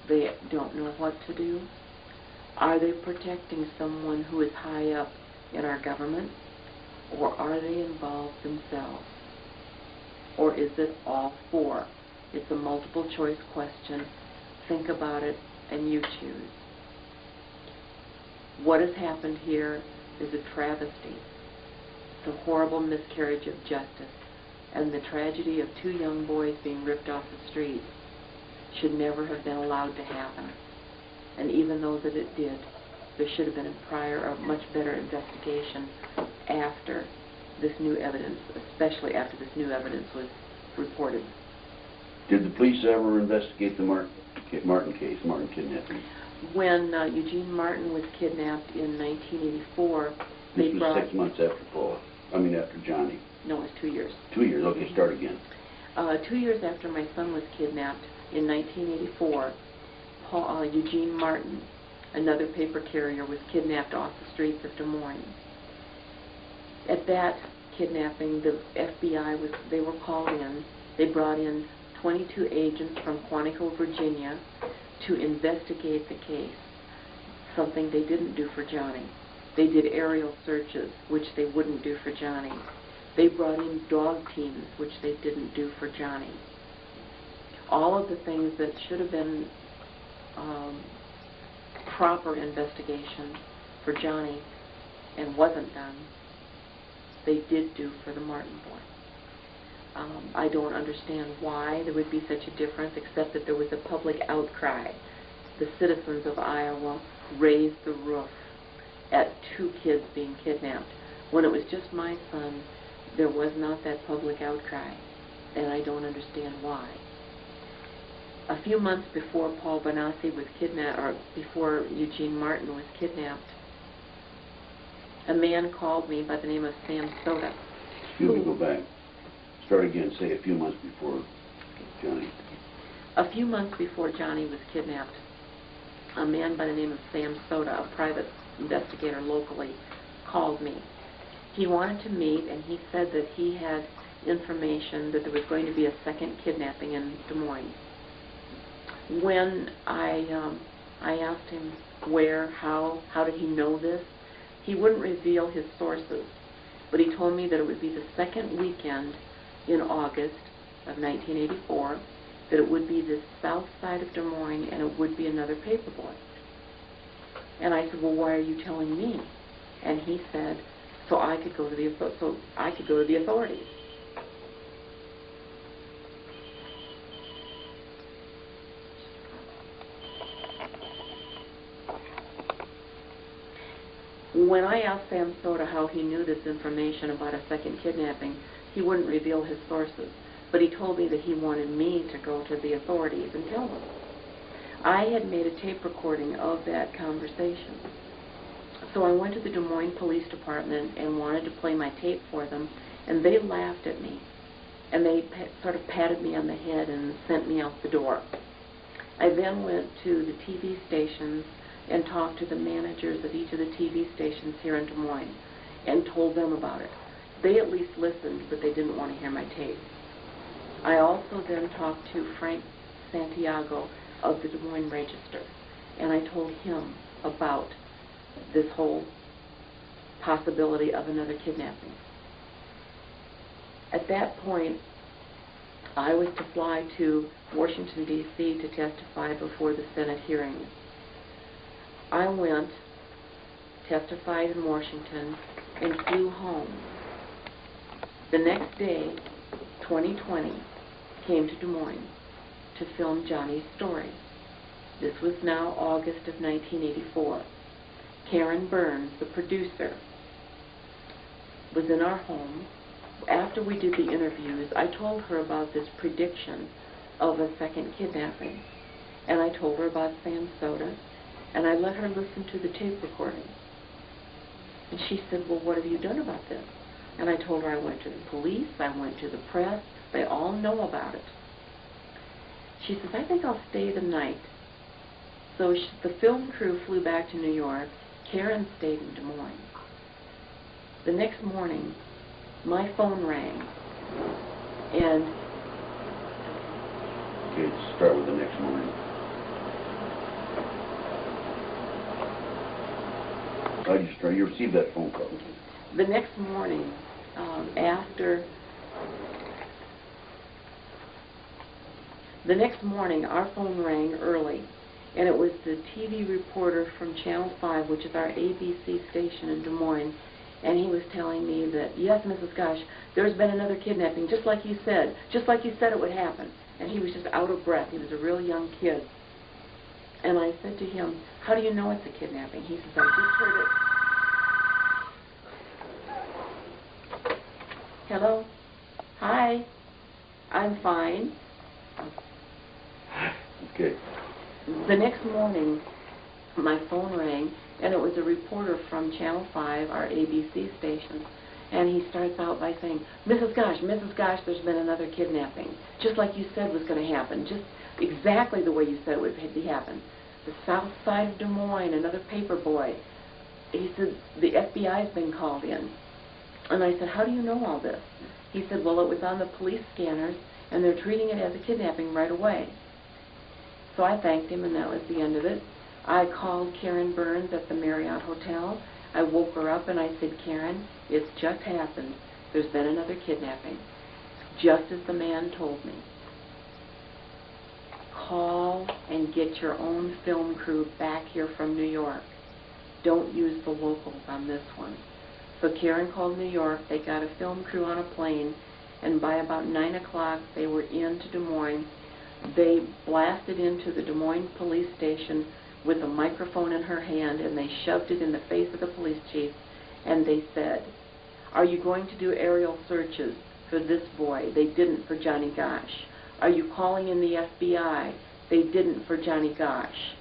they don't know what to do? Are they protecting someone who is high up in our government? Or are they involved themselves? Or is it all four? It's a multiple choice question. Think about it and you choose. What has happened here is a travesty. It's a horrible miscarriage of justice. And the tragedy of two young boys being ripped off the streets should never have been allowed to happen. And even though that it did, there should have been a prior or much better investigation after this new evidence, especially after this new evidence was reported. Did the police ever investigate the Martin case, Martin kidnapping? When Eugene Martin was kidnapped in 1984, This was 6 months after Paul. I mean after Johnny. No, it was 2 years. 2 years. Okay, start again. 2 years after my son was kidnapped in 1984, Eugene Martin, another paper carrier, was kidnapped off the streets of Des Moines. At that kidnapping, the FBI they were called in. They brought in 22 agents from Quantico, Virginia, to investigate the case, something they didn't do for Johnny. They did aerial searches, which they wouldn't do for Johnny. They brought in dog teams, which they didn't do for Johnny. All of the things that should have been proper investigation for Johnny and wasn't done, they did do for the Martin boy. I don't understand why there would be such a difference, except that there was a public outcry. The citizens of Iowa raised the roof at two kids being kidnapped. When it was just my son, there was not that public outcry, and I don't understand why. A few months before Paul Bonassi was kidnapped, or before Eugene Martin was kidnapped, a man called me by the name of Sam Soda. Excuse me, go back. Start again, say a few months before Johnny. A few months before Johnny was kidnapped, a man by the name of Sam Soda, a private investigator locally, called me. He wanted to meet, and he said that he had information that there was going to be a second kidnapping in Des Moines. When I asked him where, how did he know this, he wouldn't reveal his sources, but he told me that it would be the second weekend in August of 1984, that it would be the south side of Des Moines, and it would be another paperboy. And I said, well, why are you telling me? And he said, so I could go to the authorities. When I asked Sam Soda how he knew this information about a second kidnapping, he wouldn't reveal his sources, but he told me that he wanted me to go to the authorities and tell them. I had made a tape recording of that conversation. So I went to the Des Moines Police Department and wanted to play my tape for them, and they laughed at me, and they sort of patted me on the head and sent me out the door. I then went to the TV stations and talked to the managers of each of the TV stations here in Des Moines and told them about it. They at least listened, but they didn't want to hear my tape. I also then talked to Frank Santiago of the Des Moines Register, and I told him about this whole possibility of another kidnapping. At that point, I was to fly to Washington, D.C. to testify before the Senate hearings. I went, testified in Washington, and flew home. The next day, 2020, came to Des Moines to film Johnny's story. This was now August of 1984. Karen Burns, the producer, was in our home. After we did the interviews, I told her about this prediction of a second kidnapping. And I told her about Sam Soda, and I let her listen to the tape recording. And she said, well, what have you done about this? And I told her I went to the police, I went to the press, they all know about it. She says, I think I'll stay the night. So the film crew flew back to New York. Karen stayed in Des Moines. The next morning, my phone rang, and... Okay, start with the next morning. How did you start? You received that phone call. The next morning, our phone rang early, and it was the TV reporter from Channel 5, which is our ABC station in Des Moines, and he was telling me that, yes, Mrs. Gosch, there's been another kidnapping, just like you said it would happen. And he was just out of breath. He was a real young kid. And I said to him, how do you know it's a kidnapping? He says, I just heard it. Hello? Hi. I'm fine. Okay. The next morning, my phone rang, and it was a reporter from Channel 5, our ABC station, and he starts out by saying, Mrs. Gosch, there's been another kidnapping, just like you said was going to happen, just exactly the way you said it would happen. The south side of Des Moines, another paperboy. He said, the FBI's been called in. And I said, how do you know all this? He said, well, it was on the police scanners, and they're treating it as a kidnapping right away. So I thanked him, and that was the end of it. I called Karen Burns at the Marriott Hotel. I woke her up, and I said, Karen, it's just happened. There's been another kidnapping, just as the man told me. Call and get your own film crew back here from New York. Don't use the locals on this one. So Karen called New York. They got a film crew on a plane, and by about 9 o'clock, they were into Des Moines. They blasted into the Des Moines police station with a microphone in her hand, and they shoved it in the face of the police chief, and they said, Are you going to do aerial searches for this boy? They didn't for Johnny Gosch. Are you calling in the FBI? They didn't for Johnny Gosch.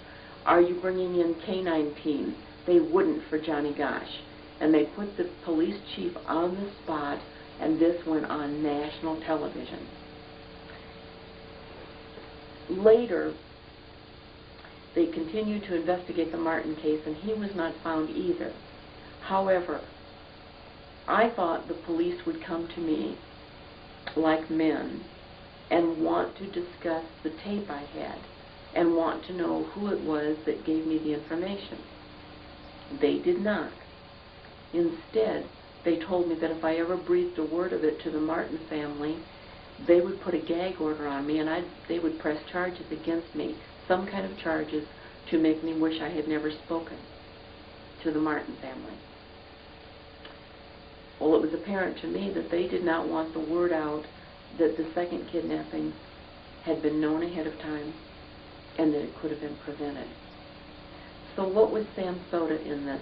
Are you bringing in K-9 teams? They wouldn't for Johnny Gosch. And they put the police chief on the spot, and this went on national television. Later, they continued to investigate the Martin case, and he was not found either. However, I thought the police would come to me like men and want to discuss the tape I had and want to know who it was that gave me the information. They did not. Instead, they told me that if I ever breathed a word of it to the Martin family, they would put a gag order on me, and they would press charges against me, some kind of charges to make me wish I had never spoken to the Martin family. Well, it was apparent to me that they did not want the word out that the second kidnapping had been known ahead of time and that it could have been prevented. So what was Sam Soda in this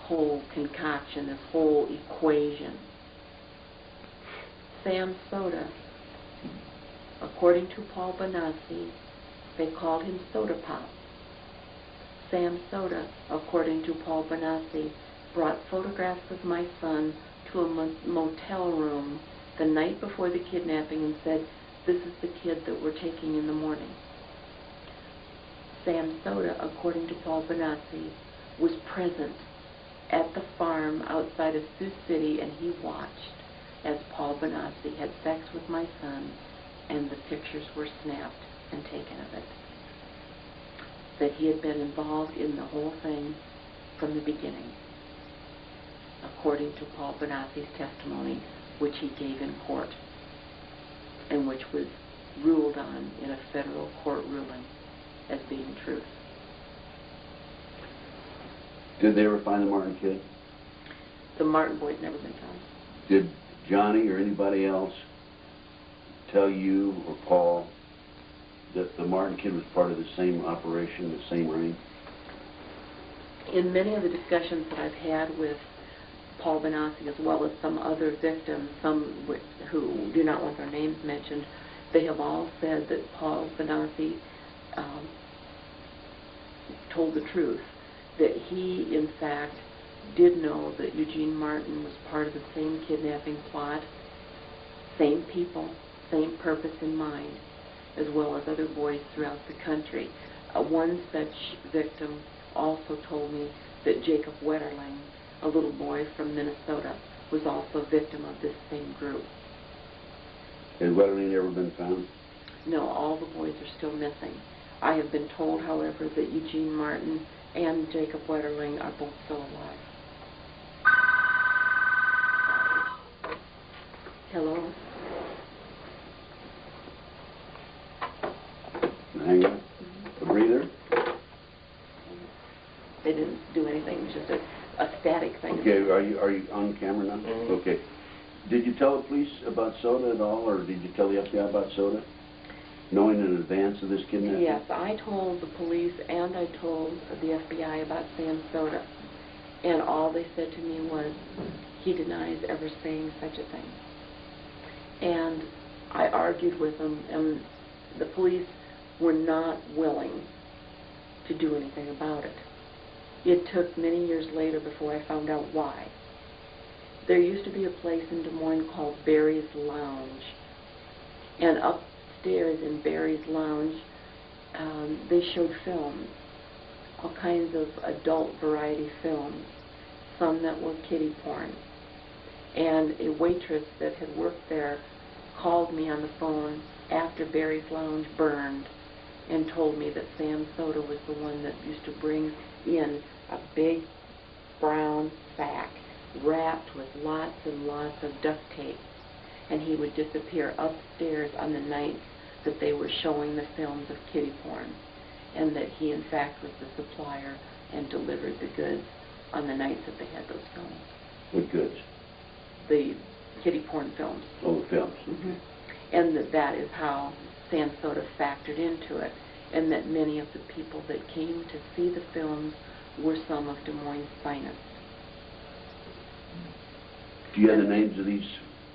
whole concoction, this whole equation? Sam Soda, according to Paul Bonacci, they called him Soda Pop. Sam Soda, according to Paul Bonacci, brought photographs of my son to a motel room the night before the kidnapping and said, "This is the kid that we're taking in the morning." Sam Soda, according to Paul Bonacci, was present at the farm outside of Sioux City, and he watched as Paul Bonacci had sex with my son, and the pictures were snapped and taken of it. That he had been involved in the whole thing from the beginning, according to Paul Bonacci's testimony, which he gave in court, and which was ruled on in a federal court ruling as being truth. Did they ever find the Martin kid? The Martin boy's never been found. Did Johnny or anybody else tell you or Paul that the Martin kid was part of the same operation, the same ring? In many of the discussions that I've had with Paul Bonacci, as well as some other victims, some who do not want their names mentioned, they have all said that Paul Bonacci told the truth, that he, in fact, did know that Eugene Martin was part of the same kidnapping plot, same people, same purpose in mind, as well as other boys throughout the country. One such victim also told me that Jacob Wetterling, a little boy from Minnesota, was also a victim of this same group. Has Wetterling ever been found? No, all the boys are still missing. I have been told, however, that Eugene Martin and Jacob Wetterling are both still alive. Hello? Hang on. A breather? They didn't do anything. It was just a static thing. Okay, are you on camera now? Mm-hmm. Okay. Did you tell the police about Soda at all, or did you tell the FBI about Soda? Knowing in advance of this kidnapping? Yes, I told the police and I told the FBI about Sam Soda. And all they said to me was, he denies ever saying such a thing. And I argued with them, and the police were not willing to do anything about it. It took many years later before I found out why. There used to be a place in Des Moines called Barry's Lounge. And upstairs in Barry's Lounge, they showed films, all kinds of adult variety films, some that were kiddie porn. And a waitress that had worked there called me on the phone after Barry's Lounge burned and told me that Sam Soda was the one that used to bring in a big brown sack wrapped with lots and lots of duct tape, and he would disappear upstairs on the nights that they were showing the films of kiddie porn, and that he in fact was the supplier and delivered the goods on the nights that they had those films. What goods? The kiddie porn films. Oh, the films. Mm-hmm. And that is how Sam Soda factored into it, and that many of the people that came to see the films were some of Des Moines' finest. Do you have the names of these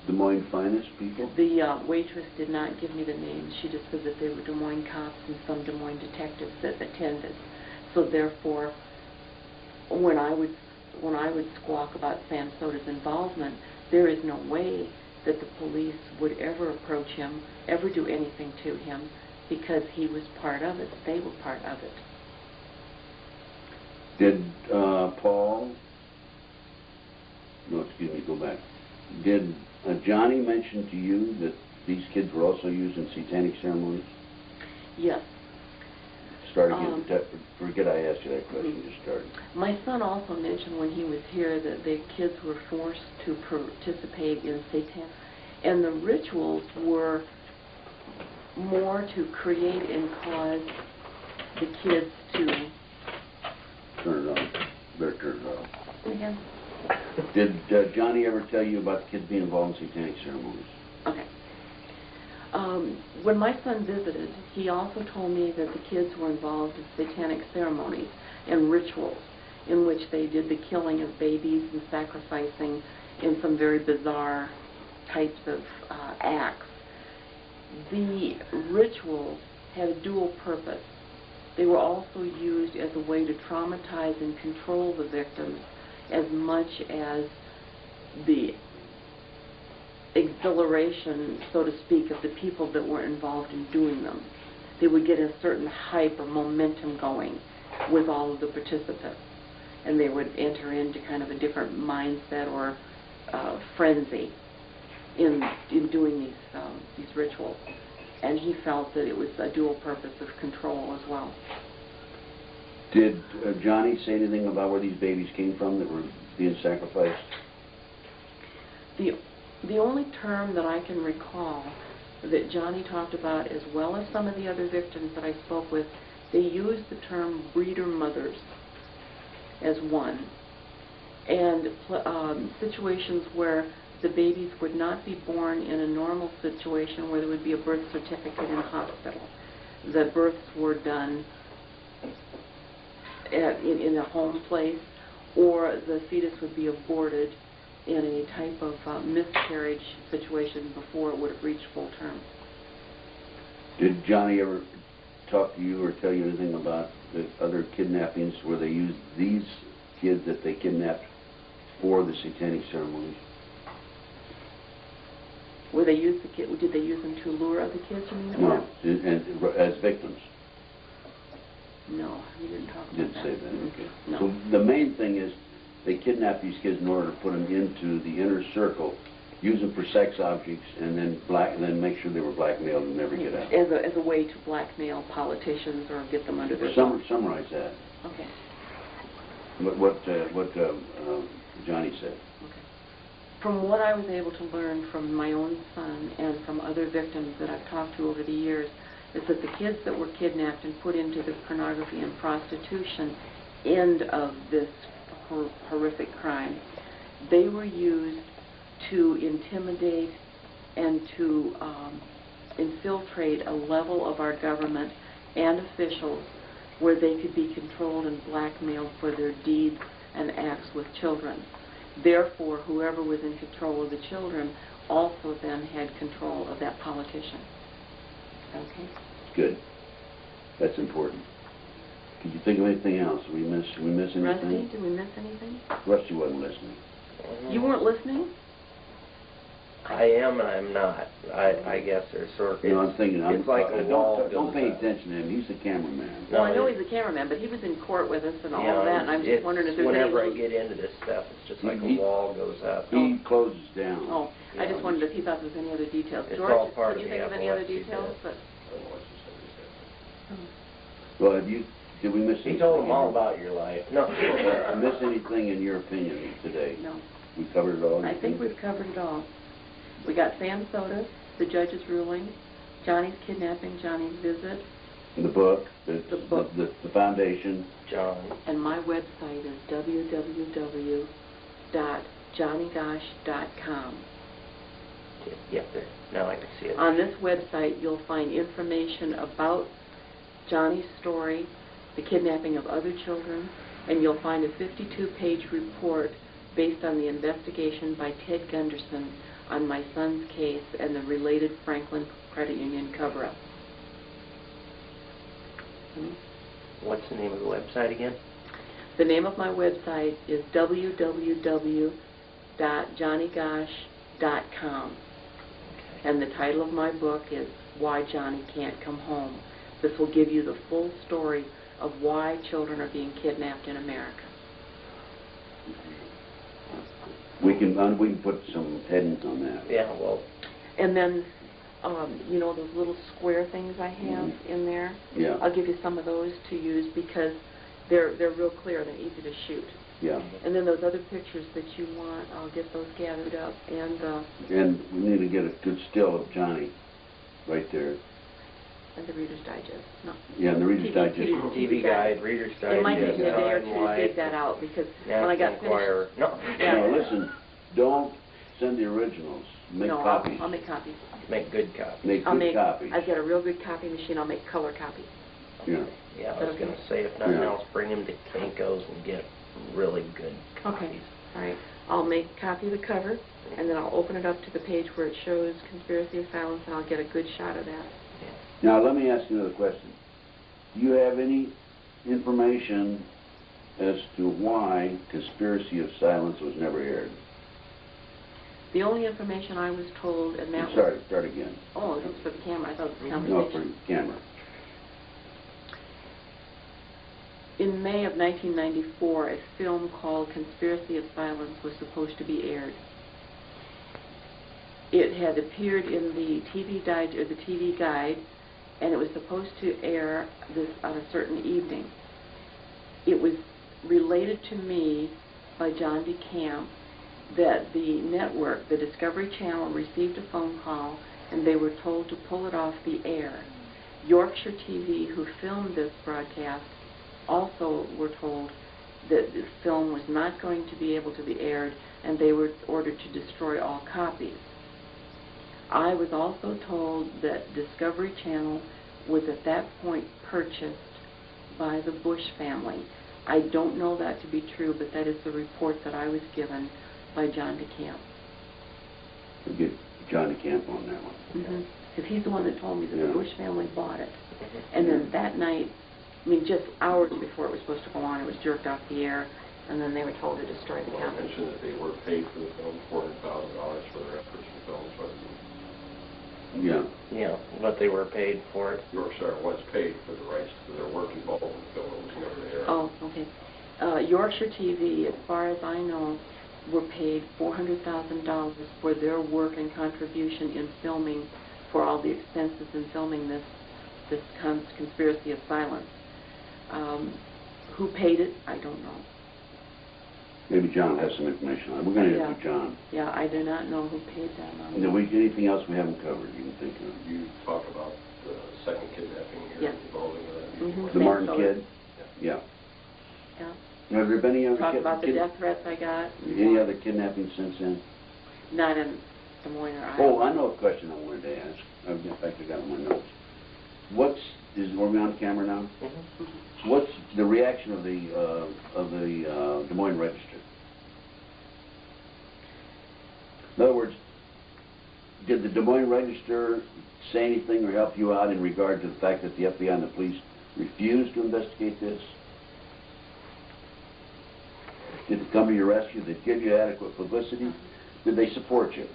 Des Moines finest people? The waitress did not give me the names. She just said that they were Des Moines cops and some Des Moines detectives that attended. So therefore, when I would squawk about Sam Soda's involvement, there is no way that the police would ever approach him, ever do anything to him, because he was part of it. They were part of it. Did Paul, no, excuse me, go back. Did Johnny mention to you that these kids were also used in satanic ceremonies? Yes. Start again. Forget I asked you that question. Just start. My son also mentioned when he was here that the kids were forced to participate in Satan, and the rituals were more to create and cause the kids to... Turn it on. Better turn it off. Again? Did Johnny ever tell you about the kids being involved in satanic ceremonies? Okay. When my son visited, he also told me that the kids were involved in satanic ceremonies and rituals in which they did the killing of babies and sacrificing in some very bizarre types of acts. The rituals had a dual purpose. They were also used as a way to traumatize and control the victims as much as the exhilaration, so to speak, of the people that were involved in doing them. They would get a certain hype or momentum going with all of the participants, and they would enter into kind of a different mindset or frenzy in doing these rituals. And he felt that it was a dual purpose of control as well. Did Johnny say anything about where these babies came from that were being sacrificed? The only term that I can recall that Johnny talked about, as well as some of the other victims that I spoke with, they used the term breeder mothers as one. And situations where the babies would not be born in a normal situation where there would be a birth certificate in a hospital. The births were done in a home place, or the fetus would be aborted in a type of miscarriage situation before it would have reached full term. Did Johnny ever talk to you or tell you anything about the other kidnappings where they used these kids that they kidnapped for the satanic ceremonies? Were they used did they use them to lure other kids? No, and as victims. No, he didn't talk about Didn't that. say that. Okay. No. So the main thing is they kidnapped these kids in order to put them into the inner circle, use them for sex objects, and then make sure they were blackmailed and never get out. As a way to blackmail politicians or get them under their thumb. Summarize that. Okay. What Johnny said. Okay. From what I was able to learn from my own son and from other victims that I've talked to over the years, is that the kids that were kidnapped and put into the pornography and prostitution end of this horrific crime, they were used to intimidate and to infiltrate a level of our government and officials where they could be controlled and blackmailed for their deeds and acts with children. Therefore, whoever was in control of the children also then had control of that politician. Okay? Good. That's important. Could you think of anything else? Did we miss anything? Rusty, did we miss anything? Rusty wasn't listening. You weren't listening? I am and I'm not. I guess there's sort of... You know, I'm thinking, it's like a wall don't pay goes up. attention to him. He's the cameraman. Well, I know he's a cameraman, but he was in court with us and all of that, and I'm just wondering if there's whenever any... I get into this stuff, it's just like a wall goes up. He closes down. Oh, I just wondered if he thought there was any other details. It's George, all part can you of think the of any other epilepsy details? bit. Well, did we miss anything? He told them all about your life. No. Miss anything in your opinion today? No. We covered it all? I think we've covered it all. We got Sam Soda, the judge's ruling, Johnny's kidnapping, Johnny's visit, The book, the book. the foundation. John. and my website is www.johnnygosch.com. Yep, there. Now I can see it. On this website, you'll find information about Johnny's story, the kidnapping of other children, and you'll find a 52-page report based on the investigation by Ted Gunderson on my son's case and the related Franklin Credit Union cover-up. What's the name of the website again? The name of my website is www.johnnygosch.com. And the title of my book is Why Johnny Can't Come Home. This will give you the full story of why children are being kidnapped in America. We can put some headings on that. Yeah, well, And then, you know those little square things I have in there? Yeah. I'll give you some of those to use because they're real clear. They're easy to shoot. Yeah. And then those other pictures that you want, I'll get those gathered up. And we need to get a good still of Johnny right there. and the Reader's Digest. No. Yeah, and the Reader's Digest. TV Guide, Reader's Digest. It might take me a day or Guide, two to dig that out because when I got Inquirer. finished... No. Yeah. No, listen, don't send the originals. Make no, copies. I'll make copies. Make good copies. Make I'll good make, copies. I've got a real good copy machine. I'll make color copies. Yeah. Yeah, I was going to say, if nothing Yeah. else, bring them to Kinko's and get really good copies. Okay. All right. I'll make a copy of the cover, and then I'll open it up to the page where it shows Conspiracy of Silence, and I'll get a good shot of that. Now, let me ask you another question. Do you have any information as to why Conspiracy of Silence was never aired? The only information I was told, and that Sorry, start again. Oh, it was for the camera. I thought it was the No, conversation. for camera. In May of 1994, a film called Conspiracy of Silence was supposed to be aired. It had appeared in the TV Guide, and it was supposed to air this on a certain evening. It was related to me by John DeCamp that the network, the Discovery Channel, received a phone call and they were told to pull it off the air. Yorkshire TV, who filmed this broadcast, also were told that the film was not going to be able to be aired and they were ordered to destroy all copies. I was also told that Discovery Channel was at that point purchased by the Bush family. I don't know that to be true, but that is the report that I was given by John DeCamp. We'll get Johnny Camp on that one. Because he's the one that told me that Yeah. the Bush family bought it. And then that night, I mean, just hours before it was supposed to go on, it was jerked off the air, and then they were told to destroy the Well, I copy. mentioned that they were paid for the film, $400,000 for their efforts in film, so Yeah. Yeah, but they were paid for it. Yorkshire was paid for the rights to their work involved in the film. It was never aired. Oh, okay. Yorkshire TV, as far as I know, were paid $400,000 for their work and contribution in filming, for all the expenses in filming this Conspiracy of Silence. Who paid it, I don't know. Maybe John has some information on it. We're going to Yeah. interview John. Yeah, I do not know who paid that money. Anything else we haven't covered you can think of? You talk about the second kidnapping here Yeah. involving Mhm. The Martin Same kid? Yeah. Yeah. Have there been any other Talk about the death threats I got. Any other kidnapping since then? Not in Des Moines or Iowa. Oh, I know a question I wanted to ask. In fact, I got it in my notes. Are we on camera now? Mm-hmm. What's the reaction of the Des Moines Register? In other words, did the Des Moines Register say anything or help you out in regard to the fact that the FBI and the police refused to investigate this? Did it come to your rescue? Did it give you adequate publicity? Did they support you?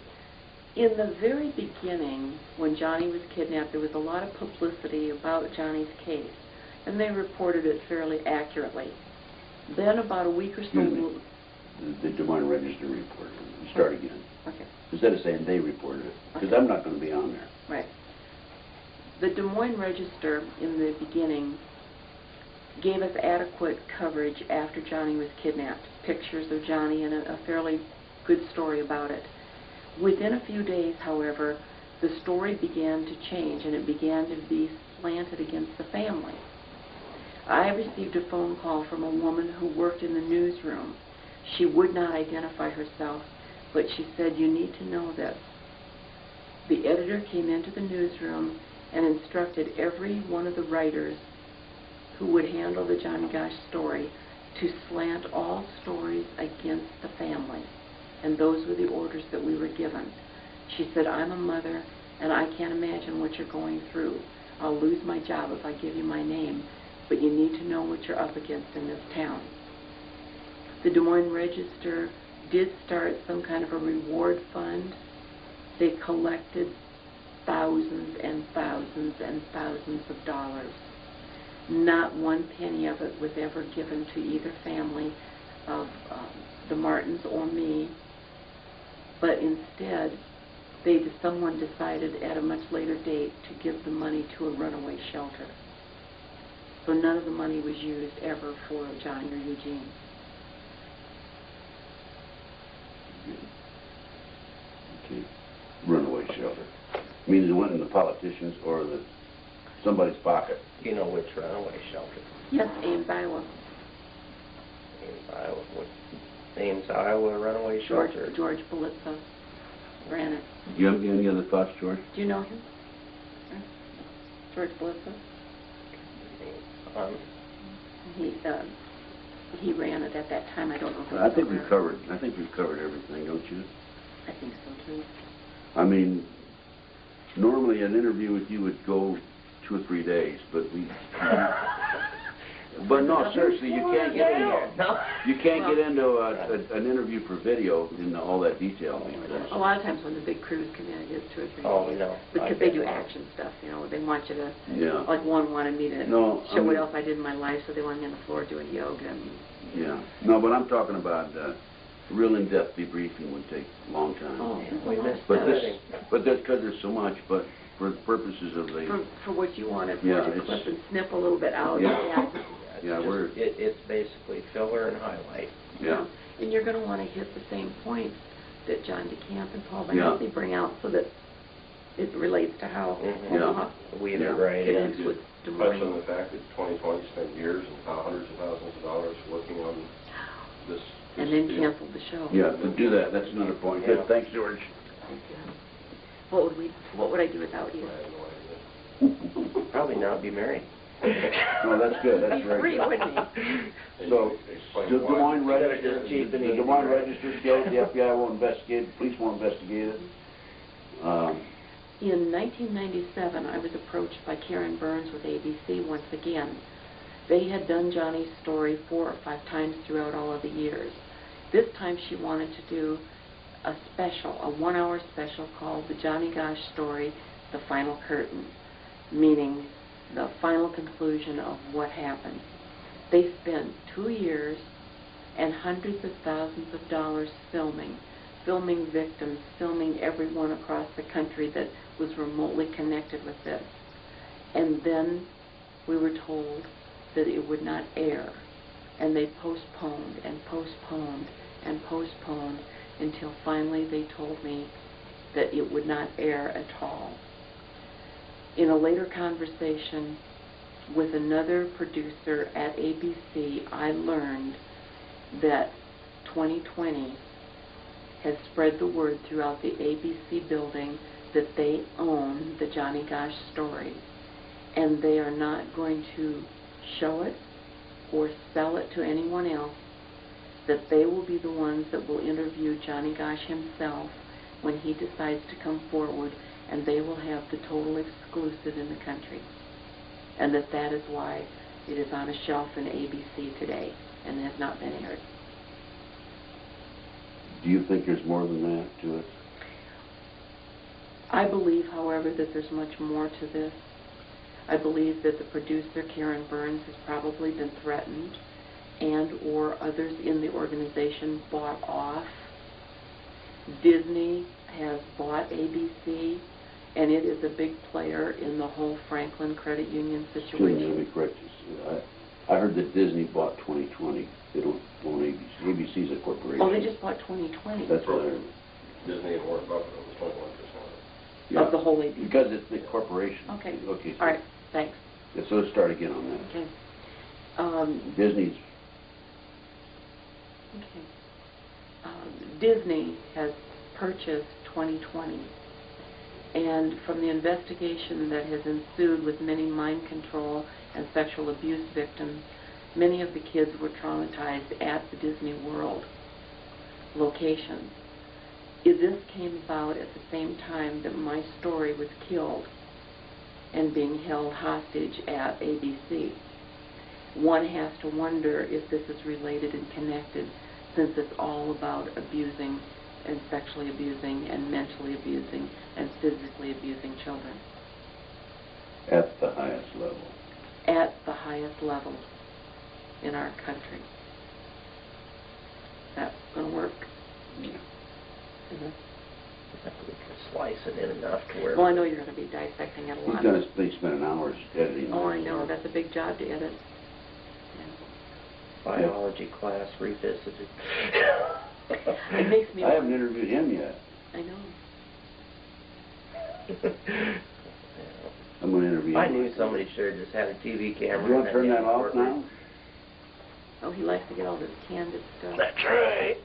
In the very beginning, when Johnny was kidnapped, there was a lot of publicity about Johnny's case, and they reported it fairly accurately. Then about a week or so... Excuse me. The Des Moines Register reported it. Start again. Okay. Instead of saying they reported it, because I'm not going to be on there. Right. The Des Moines Register, in the beginning, gave us adequate coverage after Johnny was kidnapped. Pictures of Johnny and a fairly good story about it. Within a few days, however, the story began to change and it began to be slanted against the family. I received a phone call from a woman who worked in the newsroom. She would not identify herself, but she said, "You need to know this." The editor came into the newsroom and instructed every one of the writers who would handle the Johnny Gosch story to slant all stories against the family. And those were the orders that we were given. She said, I'm a mother, and I can't imagine what you're going through. I'll lose my job if I give you my name, but you need to know what you're up against in this town. The Des Moines Register did start some kind of a reward fund. They collected thousands and thousands and thousands of dollars. Not one penny of it was ever given to either family of the Martins or me, but instead someone decided at a much later date to give the money to a runaway shelter. So none of the money was used ever for Johnny or Eugene. Okay. Runaway shelter. Means it went in the politicians or somebody's pocket. Do you know which runaway shelter? Yes, Ames, Iowa. Ames, Iowa. What Ames, Iowa runaway shelter? George Belitza ran it. Do you have any other thoughts, George? Do you know him? George Belitza? He ran it at that time. I don't know if I think we've covered everything, don't you? I think so too. I mean, normally an interview with you would go 2 or 3 days, but but no, seriously, you can't get into an interview for video in all that detail. A lot of times when the big crews come in, it gets 2 or 3 days. Oh, no. Because they do action stuff, you know. They want you to, Yeah. like one wanted me to No, show what else I did in my life, so they wanted me on the floor doing yoga. Yeah. No, but I'm talking about real in-depth debriefing would take a long time. Oh, We missed But everything. that's because there's so much, but for the purposes of the... For what you wanted, Yeah, to clip and snip a little bit out. Yeah. Yeah, it's basically filler and highlight. Yeah. And you're going to want to hit the same points that John DeCamp and Paul Van Yeah. Helsing bring out so that it relates to how Yeah. Weave it Yeah. right it in. ends with Des Touch on Moines. the fact that 2020 spent years and hundreds of thousands of dollars working on this. And then deal. canceled the show. Yeah, to do that, that's another point. Yeah. Good, thanks, George. What would I do without you? I have no idea. Probably not be married. No, that's good, that's Be very free, good. wouldn't he? So, Explain the Des why. Moines You gotta Register, just cheap and the easy, Des Moines right? Register says the FBI won't investigate, police won't investigate it. In 1997, I was approached by Karen Burns with ABC once again. They had done Johnny's story 4 or 5 times throughout all of the years. This time she wanted to do a special, a 1-hour special called The Johnny Gosch Story, The Final Curtain, meaning the final conclusion of what happened. They spent 2 years and hundreds of thousands of dollars filming victims, filming everyone across the country that was remotely connected with this. And then we were told that it would not air. And they postponed and postponed and postponed until finally they told me that it would not air at all. In a later conversation with another producer at ABC, I learned that 2020 has spread the word throughout the ABC building that they own the Johnny Gosch story, and they are not going to show it or sell it to anyone else, that they will be the ones that will interview Johnny Gosch himself when he decides to come forward, and they will have the total exclusive in the country. And that is why it is on a shelf in ABC today and has not been aired. Do you think there's more than that to it? I believe, however, that there's much more to this. I believe that the producer, Karen Burns, has probably been threatened and or others in the organization bought off. Disney has bought ABC, and it is a big player in the whole Franklin Credit Union Excuse me, let situation. me correct you. I heard that Disney bought 2020. They don't own ABC. ABC's a corporation. Oh, they just bought 2020 That's what I heard. Disney and Warren Buffett was 21%. Yeah. of the whole ABC. Because it's the corporation. Okay. Okay. So, All right, thanks. yeah, so let's start again on that. Okay. Disney's. Disney has purchased 2020, and from the investigation that has ensued with many mind control and sexual abuse victims, Many of the kids were traumatized at the Disney World locations. This came about at the same time that my story was killed and being held hostage at ABC. One has to wonder if this is related and connected, since it's all about abusing and sexually abusing and mentally abusing and physically abusing children. At the highest level. At the highest level in our country. That's going to work. Yeah. Mm-hmm. We can slice it in enough to where... Well, I know you're going to be dissecting it a lot. He's going to spend an hour editing. Oh, I know. That's a big job to edit. Biology class revisited. It makes me... I haven't interviewed him yet. I know. I'm going to interview him. I knew somebody should have just had a TV camera. You want to turn that off now? Oh, he likes to get all this candid stuff. That's right.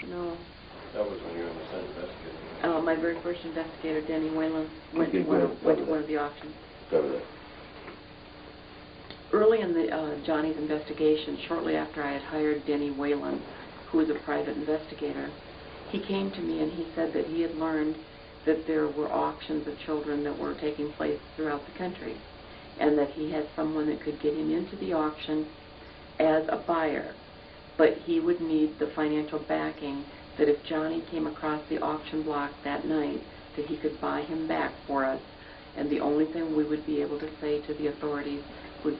No. That was when you were in the Senate investigating. My very first investigator, Denny Whalen, went to Okay, one of the auctions. Cover that. Early in the Johnny's investigation, shortly after I had hired Denny Whalen, who was a private investigator, he came to me and he said that he had learned that there were auctions of children that were taking place throughout the country, and that he had someone that could get him into the auction as a buyer, but he would need the financial backing that if Johnny came across the auction block that night, that he could buy him back for us, and the only thing we would be able to say to the authorities was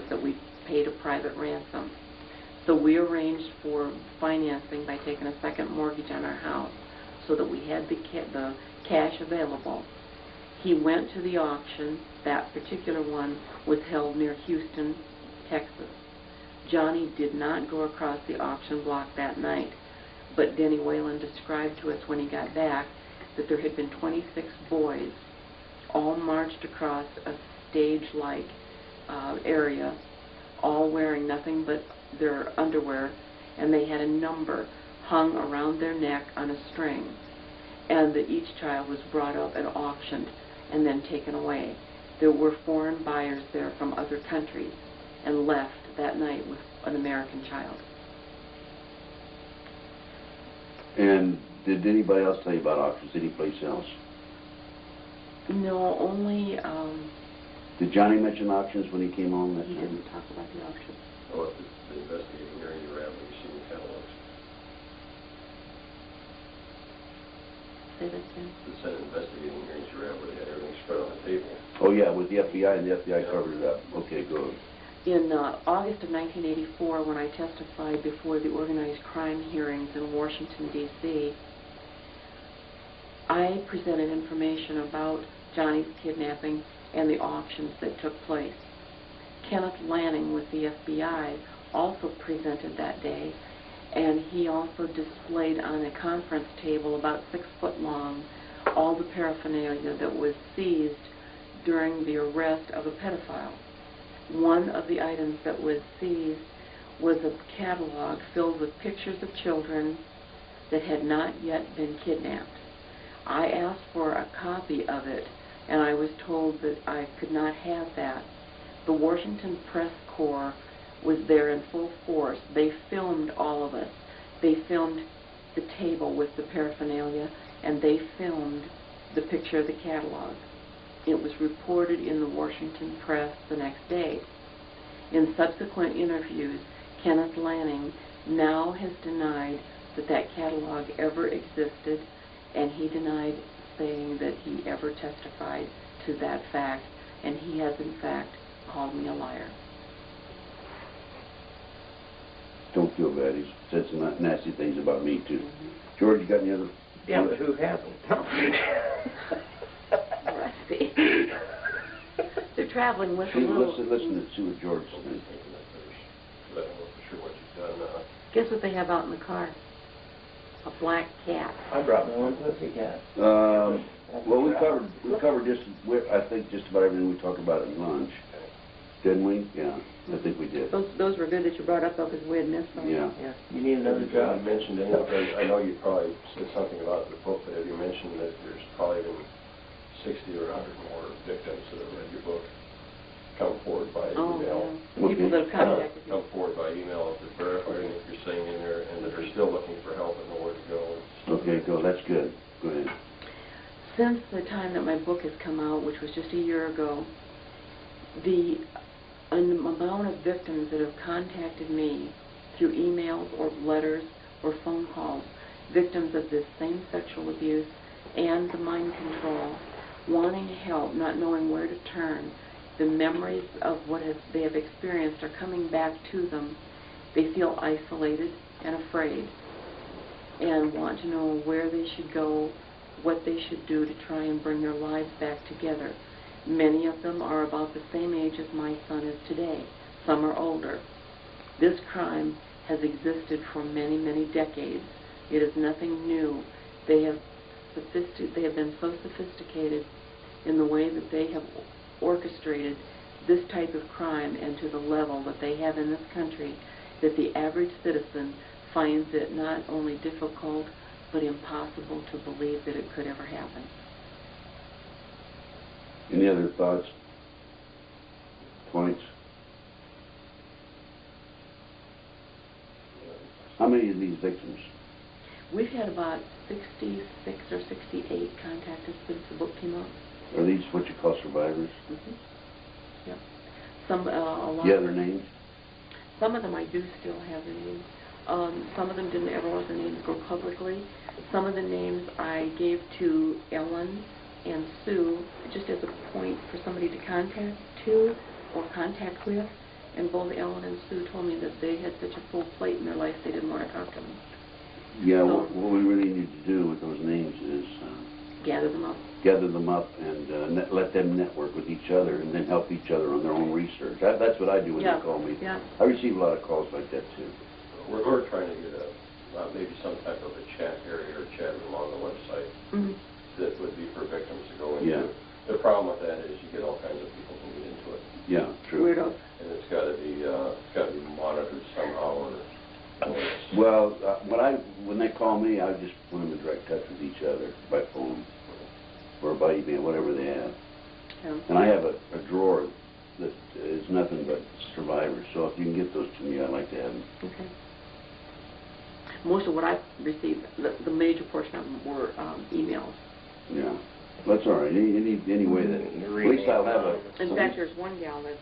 that we paid a private ransom. So we arranged for financing by taking a second mortgage on our house so that we had the cash available. He went to the auction. That particular one was held near Houston, Texas. Johnny did not go across the auction block that night, but Denny Whalen described to us when he got back that there had been 26 boys all marched across a stage-like area, all wearing nothing but their underwear, and they had a number hung around their neck on a string, and that each child was brought up and auctioned and then taken away. There were foreign buyers there from other countries and left that night with an American child. And did anybody else tell you about auctions any place else? No, only... Did Johnny mention auctions when he came home that he time? didn't talk about the auction. Oh, at the investigating hearing you were at when you seen the catalogs. Say that again. The Senate investigating hearings you were at where they had everything spread on the table. Oh, yeah, with the FBI, and the FBI covered it up. Okay, good. In August of 1984, when I testified before the organized crime hearings in Washington, D.C., I presented information about Johnny's kidnapping and the auctions that took place. Kenneth Lanning with the FBI also presented that day, and he also displayed on a conference table about 6 foot long all the paraphernalia that was seized during the arrest of a pedophile. One of the items that was seized was a catalog filled with pictures of children that had not yet been kidnapped. I asked for a copy of it, and I was told that I could not have that. The Washington Press Corps was there in full force. They filmed all of us. They filmed the table with the paraphernalia, and they filmed the picture of the catalog. It was reported in the Washington Press the next day. In subsequent interviews, Kenneth Lanning now has denied that that catalog ever existed, and he denied saying that he ever testified to that fact, and he has in fact called me a liar. Don't feel bad. He's said some nasty things about me, too. George, you got any other? Yeah, but who hasn't? Rusty. They're traveling with a See, little... listen to see what George said. But I don't know for sure what you've done. Guess what they have out in the car? A black cat. I brought my own pussycat. Well, we covered just, I think, just about everything we talked about at lunch. Didn't we? Yeah, I think we did. Those were good that you brought up, though, because we had missed them. Yeah. Yeah. You need another Have job. you mentioned anything? I know you probably said something about the book, but have you mentioned that there's probably been 60 or 100 more victims that have read your book come forward by email? Yeah. People that have contacted me. Come forward So that's good. Go ahead. Since the time that my book has come out, which was just a year ago, the amount of victims that have contacted me through emails or letters or phone calls, victims of this same sexual abuse and the mind control, wanting help, not knowing where to turn, the memories of what they have experienced are coming back to them. They feel isolated and afraid and want to know where they should go, what they should do to try and bring their lives back together. Many of them are about the same age as my son is today. Some are older. This crime has existed for many, many decades. It is nothing new. They have been so sophisticated in the way that they have orchestrated this type of crime and to the level that they have in this country that the average citizen finds it not only difficult but impossible to believe that it could ever happen. Any other thoughts? Points? How many of these victims? We've had about 66 or 68 contacted since the book came out. Are these what you call survivors? Mm-hmm. Yeah. Some, a lot. Do you have their names? Some of them I do still have their names. Some of them didn't ever let their names go publicly. Some of the names I gave to Ellen and Sue just as a point for somebody to contact to or contact with. And both Ellen and Sue told me that they had such a full plate in their life they didn't want to talk to them. Yeah, So, what we really need to do with those names is gather them up. Gather them up and let them network with each other and then help each other on their own research. That's what I do when they call me. Yeah. I receive a lot of calls like that too. We're trying to get maybe some type of a chat area or chat room on the website that would be for victims to go into. Yeah. The problem with that is you get all kinds of people who get into it. Yeah, true. Weirdos. And it's got to be monitored somehow. Well, when they call me, I just put them in direct touch with each other by phone or by email, whatever they have. Yeah. And I have a drawer that is nothing but survivors. So if you can get those to me, I'd like to have them. Okay. Most of what I've received, the major portion of them were emails. Yeah, that's all right. Any way that at least I'll have a. In fact, there's one gal that's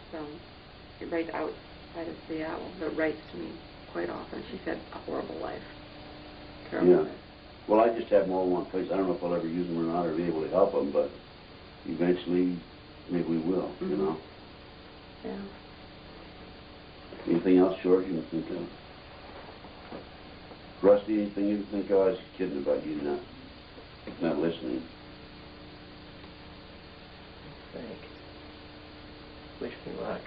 right outside of Seattle that writes to me quite often. She's had a horrible life. Terrible life. Well, I just have them all in one place. I don't know if I'll ever use them or not or be able to help them, but eventually maybe we will, you know. Yeah. Anything else, George, you can think of? Rusty, anything you can think of? I was kidding about you not listening. Thank. Wish me luck.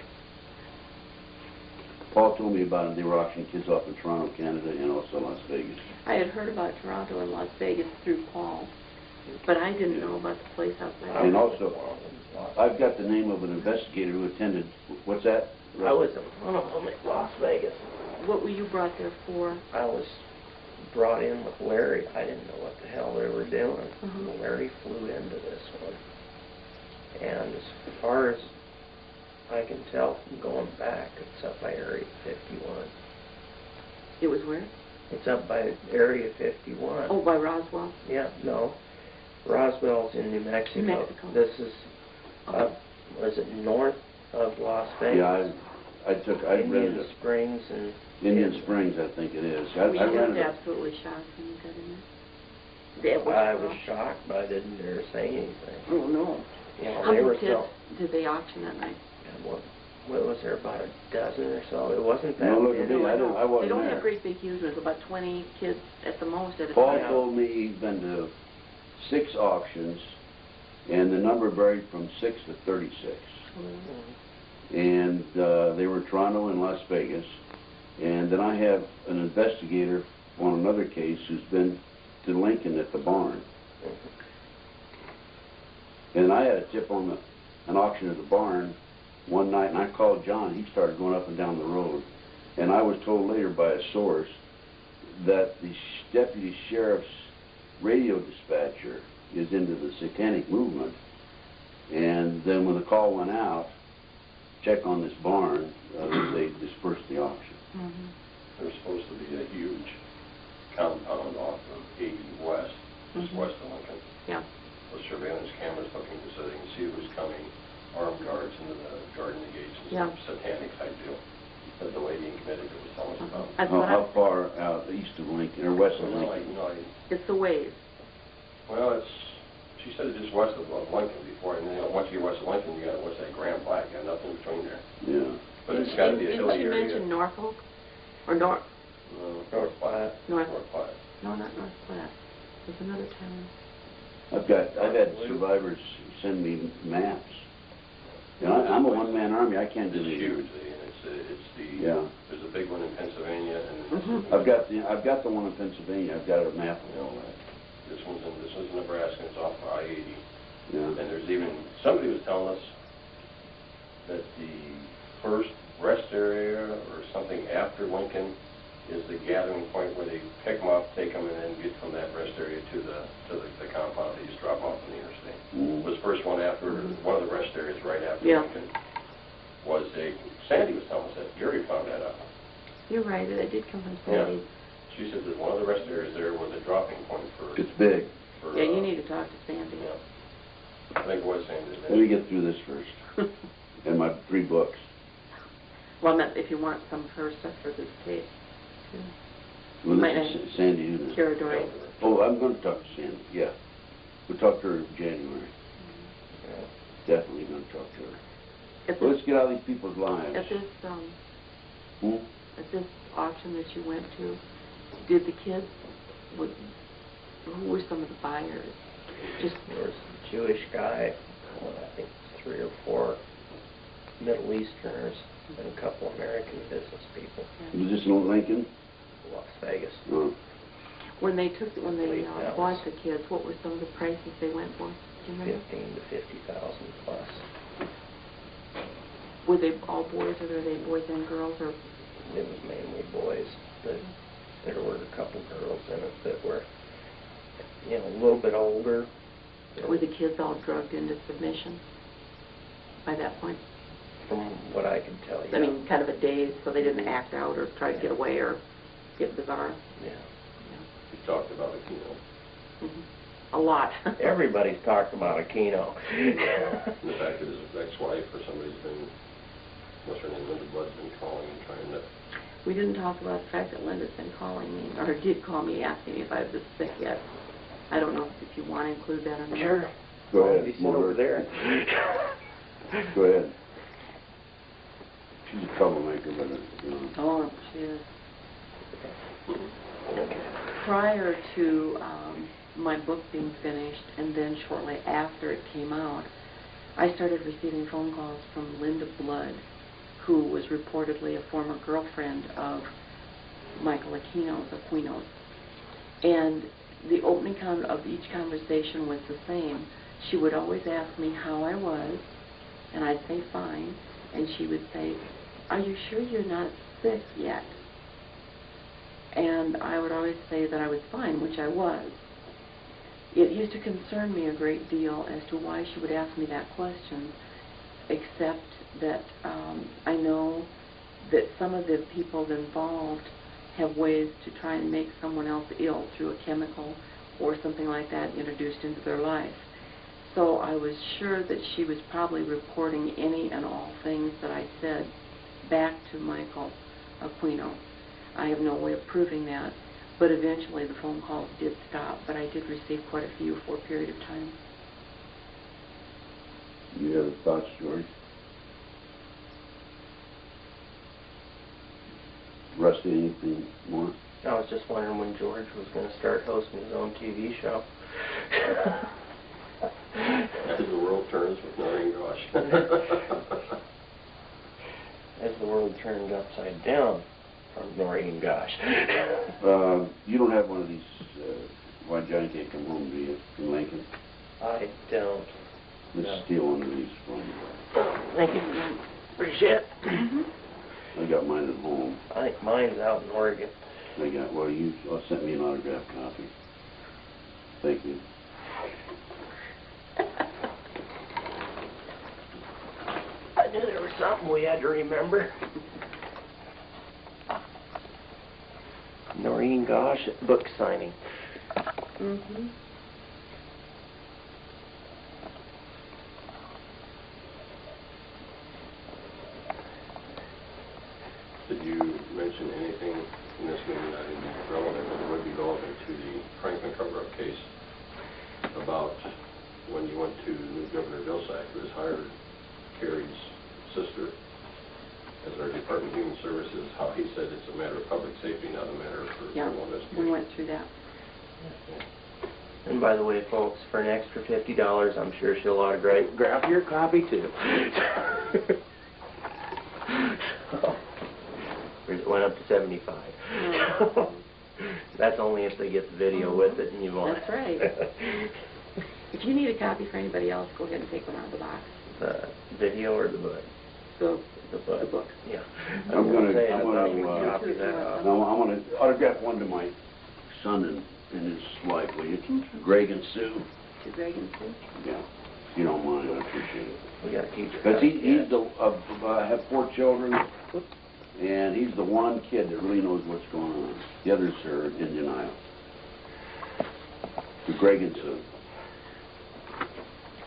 Paul told me about it. They were auctioning kids off in Toronto, Canada, and also Las Vegas. I had heard about Toronto and Las Vegas through Paul, but I didn't know about the place outside. And also, I've got the name of an investigator who attended. What's that? I was in one of them at Las Vegas. What were you brought there for? I was brought in with Larry. I didn't know what the hell they were doing. Larry flew into this one. And as far as I can tell from going back, it's up by Area 51. It was where? It's up by Area 51. Oh, by Roswell? Yeah, no. Roswell's in New Mexico. New Mexico. This is up, was it north of Las Vegas? Yeah, I rented Indian Springs and... Indian Springs, I think it is. Were you I just rented it. absolutely shocked when you got in there? I was shocked, but I didn't dare say anything. Oh, no. You know, How they were many kids did they auction that night? What was there, about a dozen or so? It wasn't that No, look many. at me. I wasn't They don't there. have great big huge ones, about 20 kids at the most at a Paul time. told me he's been to 6 auctions, and the number varied from 6 to 36. And they were Toronto and Las Vegas. And then I have an investigator on another case who's been to Lincoln at the barn. And I had a tip on an auction at the barn one night, and I called John. He started going up and down the road. And I was told later by a source that the deputy sheriff's radio dispatcher is into the satanic movement. And then when the call went out, check on this barn, they dispersed the auction. There's supposed to be a huge compound off of 80 West just west of Lincoln. Yeah. With surveillance cameras looking so they can see who's coming, armed guards into the garden gates and Yeah. some satanic type deal. That the lady in Connecticut was telling us about. That's what How far out east of Lincoln, or west of Well, Lincoln? it's the waves. Well, she said it's just west of Lincoln before, and then once you get west of Lincoln, you got what's that, Grand Black, you got nothing between there. Yeah. But it's got to be a hilly Didn't area. she mention Norfolk? Or North? North Platte. North. Platte. No, not North Platte. There's another town. I've had survivors send me maps. You know, I'm a one-man army. I can't do It's these. huge, and it's the, Yeah. there's a big one in Pennsylvania, and Mhm. I've got the one in Pennsylvania. I've got a map of all that. this one's in Nebraska, and it's off I-80. Yeah. And there's even, somebody was telling us that the first rest area or something after Lincoln is the gathering point where they pick them up, take them, and then get from that rest area to the compound. They just drop them off on the interstate. Mm. Was the first one after, one of the rest areas right after Yeah. Lincoln was Sandy was telling us that. Gary found that out. You're right, it did come from Yeah. Sandy. She said that one of the rest areas there was a dropping point for... It's big. for, Yeah, you need to talk to Sandy. Yeah. I think it was Sandy. Let me get through this first. And my 3 books. Well, I meant if you want some of her stuff for this tape, too. Well, Might this not- is Sandy, isn't it? Kira Dory. Oh, I'm going to talk to Sandy, yeah. We'll talk to her in January. Definitely going to talk to her. At Well, this, let's get out of these people's lives. at this, Hmm? at this auction that you went to, did the kids, who were some of the buyers? Just, There was a Jewish guy, I think 3 or 4 Middle Easterners, and a couple American business people. Was this in Lincoln? Las Vegas. No. when they $8,000. bought the kids, what were some of the prices they went for? Do you remember? 15 to 50,000 plus. Were they all boys, or were they boys and girls, or? It was mainly boys, but there were a couple girls in it that were, you know, a little bit older. Were the kids all drugged into submission by that point? From what I can tell you. I mean, kind of a daze, so they didn't act out or try to get away or get bizarre. Yeah. We talked about it, you know. A lot. Everybody's talked about Aquino. The fact that his ex-wife or somebody's been, what's her name, Linda Blood's been calling and trying to... We didn't talk about the fact that Linda's been calling me, or did call me asking me if I was sick yet. I don't know if you want to include that or not. Sure. Go ahead. He's over there. Go ahead. She's a troublemaker, but, you know. Oh, she is. Prior to my book being finished, and then shortly after it came out, I started receiving phone calls from Linda Blood, who was reportedly a former girlfriend of Michael Aquino's. And the opening of each conversation was the same. She would always ask me how I was, and I'd say fine, and she would say, "Are you sure you're not sick yet?" And I would always say that I was fine, which I was. It used to concern me a great deal as to why she would ask me that question, except that I know that some of the people involved have ways to try and make someone else ill through a chemical or something like that introduced into their life. So I was sure that she was probably reporting any and all things that I said back to Michael Aquino. I have no way of proving that, but eventually the phone calls did stop, but I did receive quite a few for a period of time. You have thoughts, George? Rusty, anything more? I was just wondering when George was going to start hosting his own TV show. As the world turns with Noreen Gosch. As the world turned upside down from Noreen Gosch. You don't have one of these, why Johnny can't come home, do you, from Lincoln? I don't. Let's No. steal one of these from you. Thank you. Appreciate it. I got mine at home. I think mine's out in Oregon. I got, well, you sent me an autographed copy. Thank you. I knew there was something we had to remember. Noreen Gosch book signing. Mm-hmm. Did you mention anything in this meeting that would be relevant, or would be relevant to the Franklin cover-up case about when you went to new Governor Vilsack, who has hired Carrie's sister as our Department of Human Services, how he said it's a matter of public safety, not a matter for criminal investigation? We went through that. And by the way, folks, for an extra $50, I'm sure she'll autograph your copy too. It went up to 75. That's only if they get the video with it and you want That's right. If you need a copy for anybody else, go ahead and take one out of the box. The video or the book? The book. The book. Yeah. I'm gonna autograph one to my son and his wife, will you? Greg and Sue. To Greg and Sue? Yeah. If you don't mind, I appreciate it. We got to keep it. Because he's the, I have 4 children, and he's the one kid that really knows what's going on. The others are in denial. To Greg and Sue.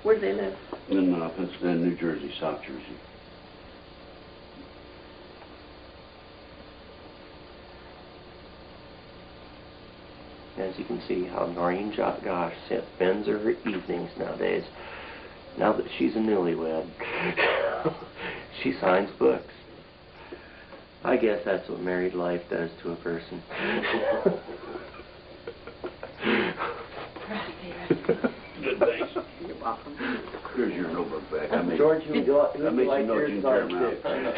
Where do they live? In New Jersey, South Jersey. As you can see how Noreen Gosch spends her evenings nowadays. Now that she's a newlywed, she signs books. I guess that's what married life does to a person. Good, thanks. You're welcome. Here's your notebook back. George, who would you like some notes you can yours tear signed them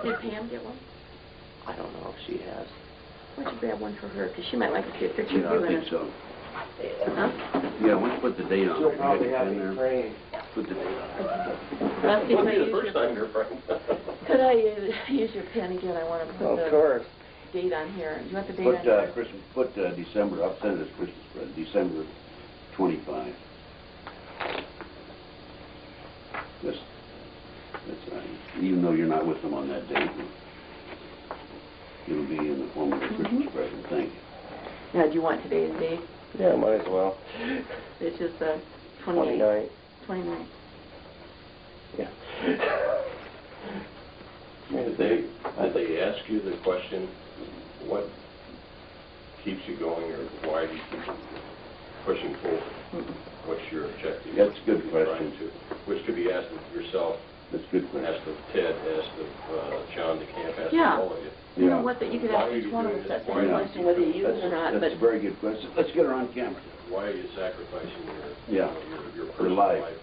too? Did Pam get one? I don't know if she has. Why don't you grab one for her? Because she might like to see a picture Yeah, of you I in think it. so. Huh? Yeah, let's put the date on She'll it. probably have in it there. framed. Put the date on it. Rusty, It'll could I be the use first your, time you're friends. could I use your pen again? I want to put Of the course. date on here. You want the date Put on here? Christmas. Put December. I'll send it as Christmas present. December 25. That's right. Even though you're not with them on that date, it'll be in the form of a Christmas present. Thank you. Now, do you want today's date? Yeah, might as well. Which is the 29. 29th. Yeah. Did they ask you the question, what keeps you going, or why do you keep pushing forward? What's your objective? That's a good What you're question. trying to- Which could be asked of yourself, That's a good question. asked of Ted, asked of John DeCamp, asked Yeah. of all of you. You know what, that you could Why ask are each you one of doing us this? that Why same do you question, keep whether you doing use this? it or not, That's but a very good question. Let's get her on camera. Why are you sacrificing your, Yeah. your Her personal life. life?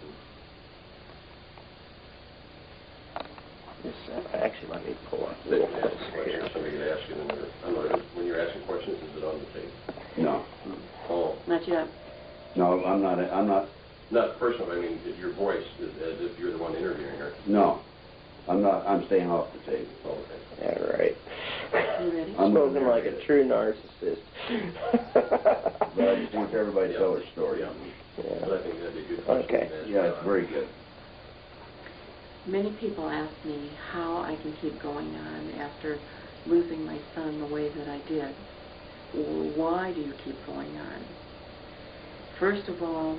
Actually, let me pull up. They can ask a question, somebody can ask it, and when you're asking questions, is it on the tape? No. Oh, not yet. No, I'm not. not personal, I mean, your voice, is as if you're the one interviewing her. No. I'm not. I'm staying off the tape. Oh, okay. Yeah, right. You ready? I'm Spoken like a true narcissist. But I just want everybody to tell their story. Yeah. But Yeah. I think that'd be a good question. Okay. to ask Yeah, it's John. very good. Many people ask me how I can keep going on after losing my son the way that I did. Or why do you keep going on? First of all,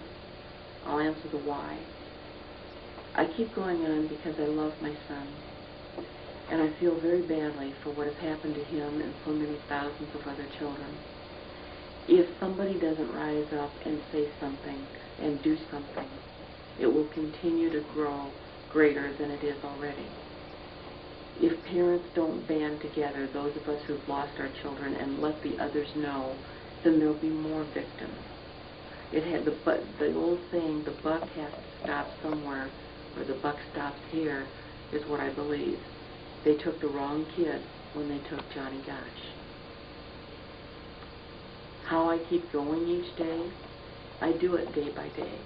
I'll answer the why. I keep going on because I love my son. And I feel very badly for what has happened to him and so many thousands of other children. If somebody doesn't rise up and say something and do something, it will continue to grow greater than it is already. If parents don't band together, those of us who've lost our children, and let the others know, then there'll be more victims. The old saying, the buck has to stop somewhere, or the buck stops here, is what I believe. They took the wrong kid when they took Johnny Gosch. How I keep going each day, I do it day by day.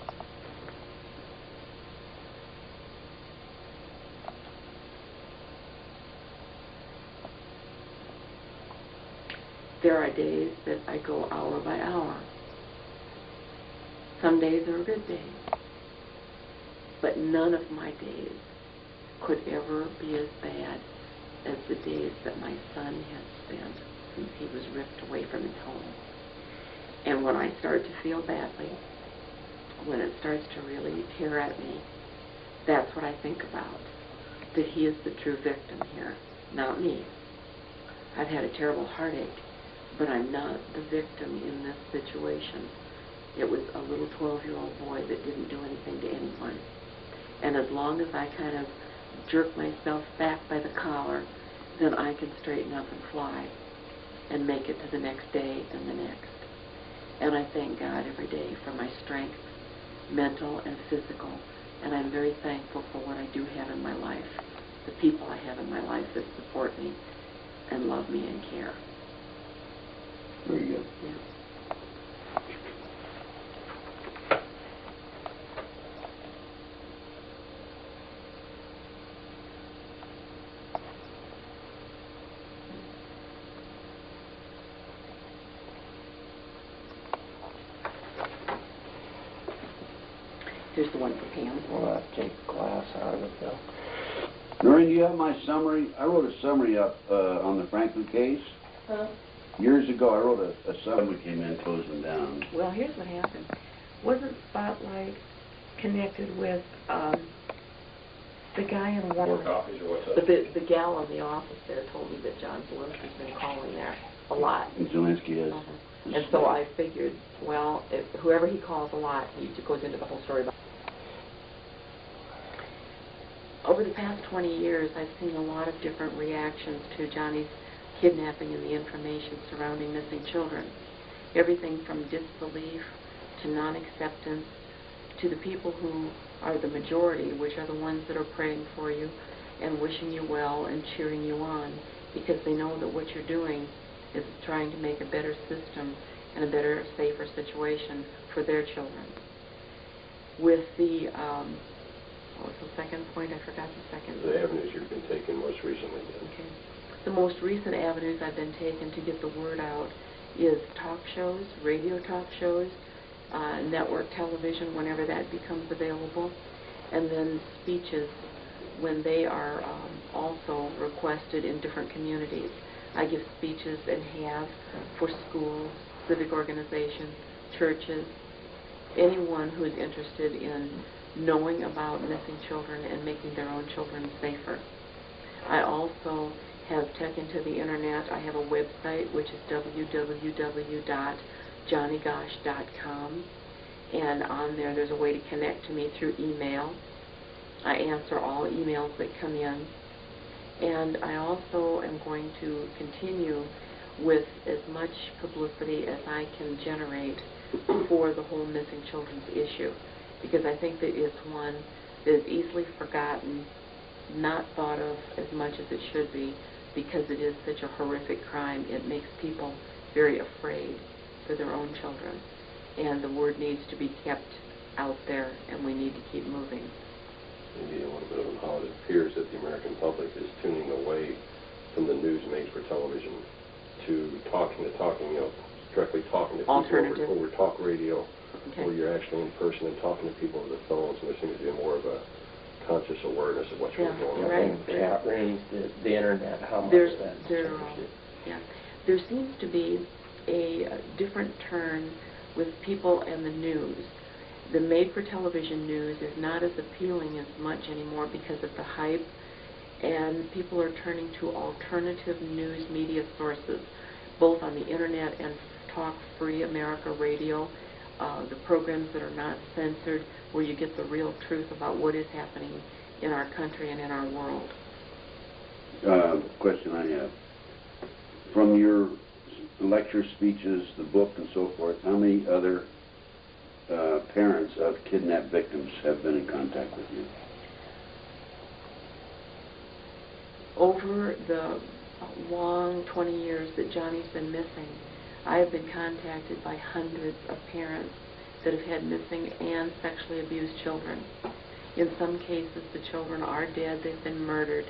There are days that I go hour by hour. Some days are good days. But none of my days could ever be as bad as the days that my son has spent since he was ripped away from his home. And when I start to feel badly, when it starts to really tear at me, that's what I think about. That he is the true victim here, not me. I've had a terrible heartache, but I'm not the victim in this situation. It was a little 12-year-old boy that didn't do anything to anyone. And as long as I kind of jerk myself back by the collar, then I can straighten up and fly and make it to the next day and the next. And I thank God every day for my strength, mental and physical, and I'm very thankful for what I do have in my life, the people I have in my life that support me and love me and care. Very good. Yeah. Here's the one for Pam. Well, take glass out of it, though. Noreen, do you have my summary? I wrote a summary up on the Franklin case. Huh? Years ago, I wrote a summary, came in, closed them down. Well, here's what happened. Wasn't Spotlight connected with the guy in More Warren? copies or what's up? But the gal in the office there told me that John Zelensky's been calling there a lot. And Zelensky is. And so I figured, well, if whoever he calls a lot, he goes into the whole story about. Over the past 20 years, I've seen a lot of different reactions to Johnny's kidnapping and the information surrounding missing children. Everything from disbelief to non-acceptance to the people who are the majority, which are the ones that are praying for you and wishing you well and cheering you on, because they know that what you're doing is trying to make a better system and a better, safer situation for their children. With the, what was the second point? I forgot the second. The avenues you've been taking most recently. Okay. The most recent avenues I've been taking to get the word out is talk shows, radio talk shows, network television whenever that becomes available, and then speeches when they are also requested in different communities. I give speeches and have for schools, civic organizations, churches, anyone who is interested in knowing about missing children and making their own children safer. I also have taken to the internet. I have a website which is www.johnnygosch.com, and on there's a way to connect to me through email. I answer all emails that come in, and I also am going to continue with as much publicity as I can generate for the whole missing children's issue, because I think that it's one that is easily forgotten, not thought of as much as it should be, because it is such a horrific crime. It makes people very afraid for their own children, and the word needs to be kept out there, and we need to keep moving. Maybe a little bit of how it appears that the American public is tuning away from the news made for television to talking, directly talking to Alternative. people over talk radio, Okay. where you're actually in person and talking to people over the phones, and there seems to be more of a conscious awareness of what's really going on. Right. And chat rooms, the internet, how much There's, that's there, changed it. yeah, there seems to be a different turn with people and the news. The made-for-television news is not as appealing as much anymore because of the hype, and people are turning to alternative news media sources, both on the internet and Talk Free America Radio, the programs that are not censored, where you get the real truth about what is happening in our country and in our world. Question I have. From your lecture speeches, the book and so forth, how many other parents of kidnapped victims have been in contact with you? Over the long 20 years that Johnny's been missing, I have been contacted by hundreds of parents that have had missing and sexually abused children. In some cases, the children are dead, they've been murdered,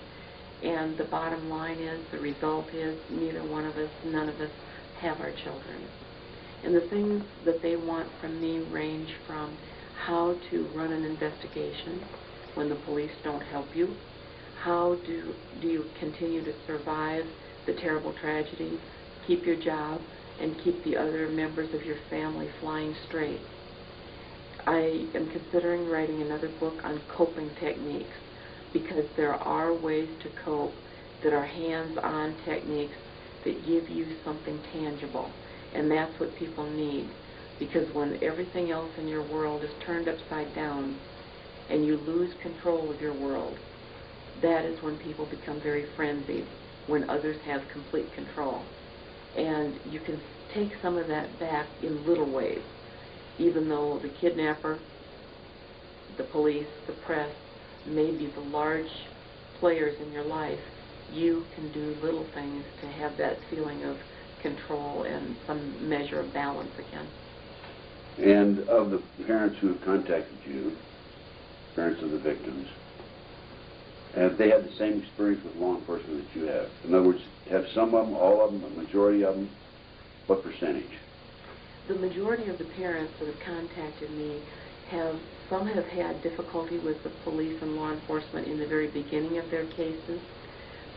and the bottom line is, the result is, neither one of us, none of us, have our children. And the things that they want from me range from how to run an investigation when the police don't help you, how do you continue to survive the terrible tragedy, keep your job, and keep the other members of your family flying straight. I am considering writing another book on coping techniques, because there are ways to cope that are hands-on techniques that give you something tangible. And that's what people need. Because when everything else in your world is turned upside down and you lose control of your world, that is when people become very frenzied, when others have complete control. And you can take some of that back in little ways. Even though the kidnapper, the police, the press may be the large players in your life, you can do little things to have that feeling of control and some measure of balance again. And of the parents who have contacted you, parents of the victims, have they had the same experience with law enforcement that you have? In other words, have some of them, all of them, a majority of them? What percentage? The majority of the parents that have contacted me some have had difficulty with the police and law enforcement in the very beginning of their cases.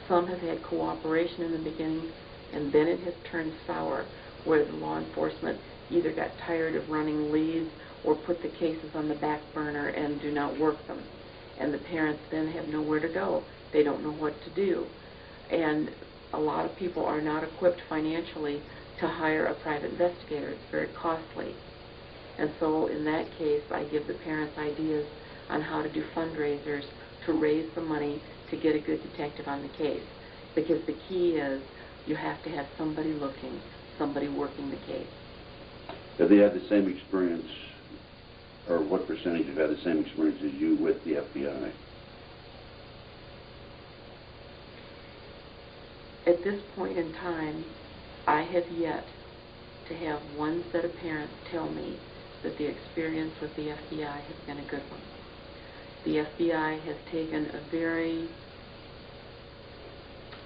Some have had cooperation in the beginning, and then it has turned sour, where the law enforcement either got tired of running leads or put the cases on the back burner and do not work them. And the parents then have nowhere to go. They don't know what to do. And a lot of people are not equipped financially to hire a private investigator. It's very costly. And so in that case, I give the parents ideas on how to do fundraisers to raise the money to get a good detective on the case. Because the key is you have to have somebody looking, somebody working the case. Have they had the same experience, or what percentage have had the same experience as you with the FBI? At this point in time, I have yet to have one set of parents tell me that the experience with the FBI has been a good one. The FBI has taken a very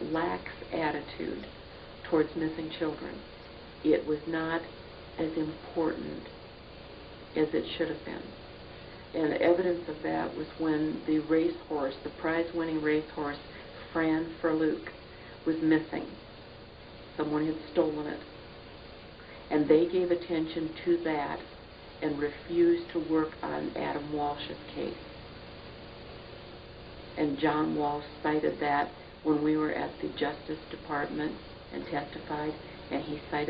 lax attitude towards missing children. It was not as important as it should have been. And evidence of that was when the racehorse, the prize-winning racehorse, Fran Ferluke, was missing. Someone had stolen it. And they gave attention to that and refused to work on Adam Walsh's case. And John Walsh cited that when we were at the Justice Department and testified, and he cited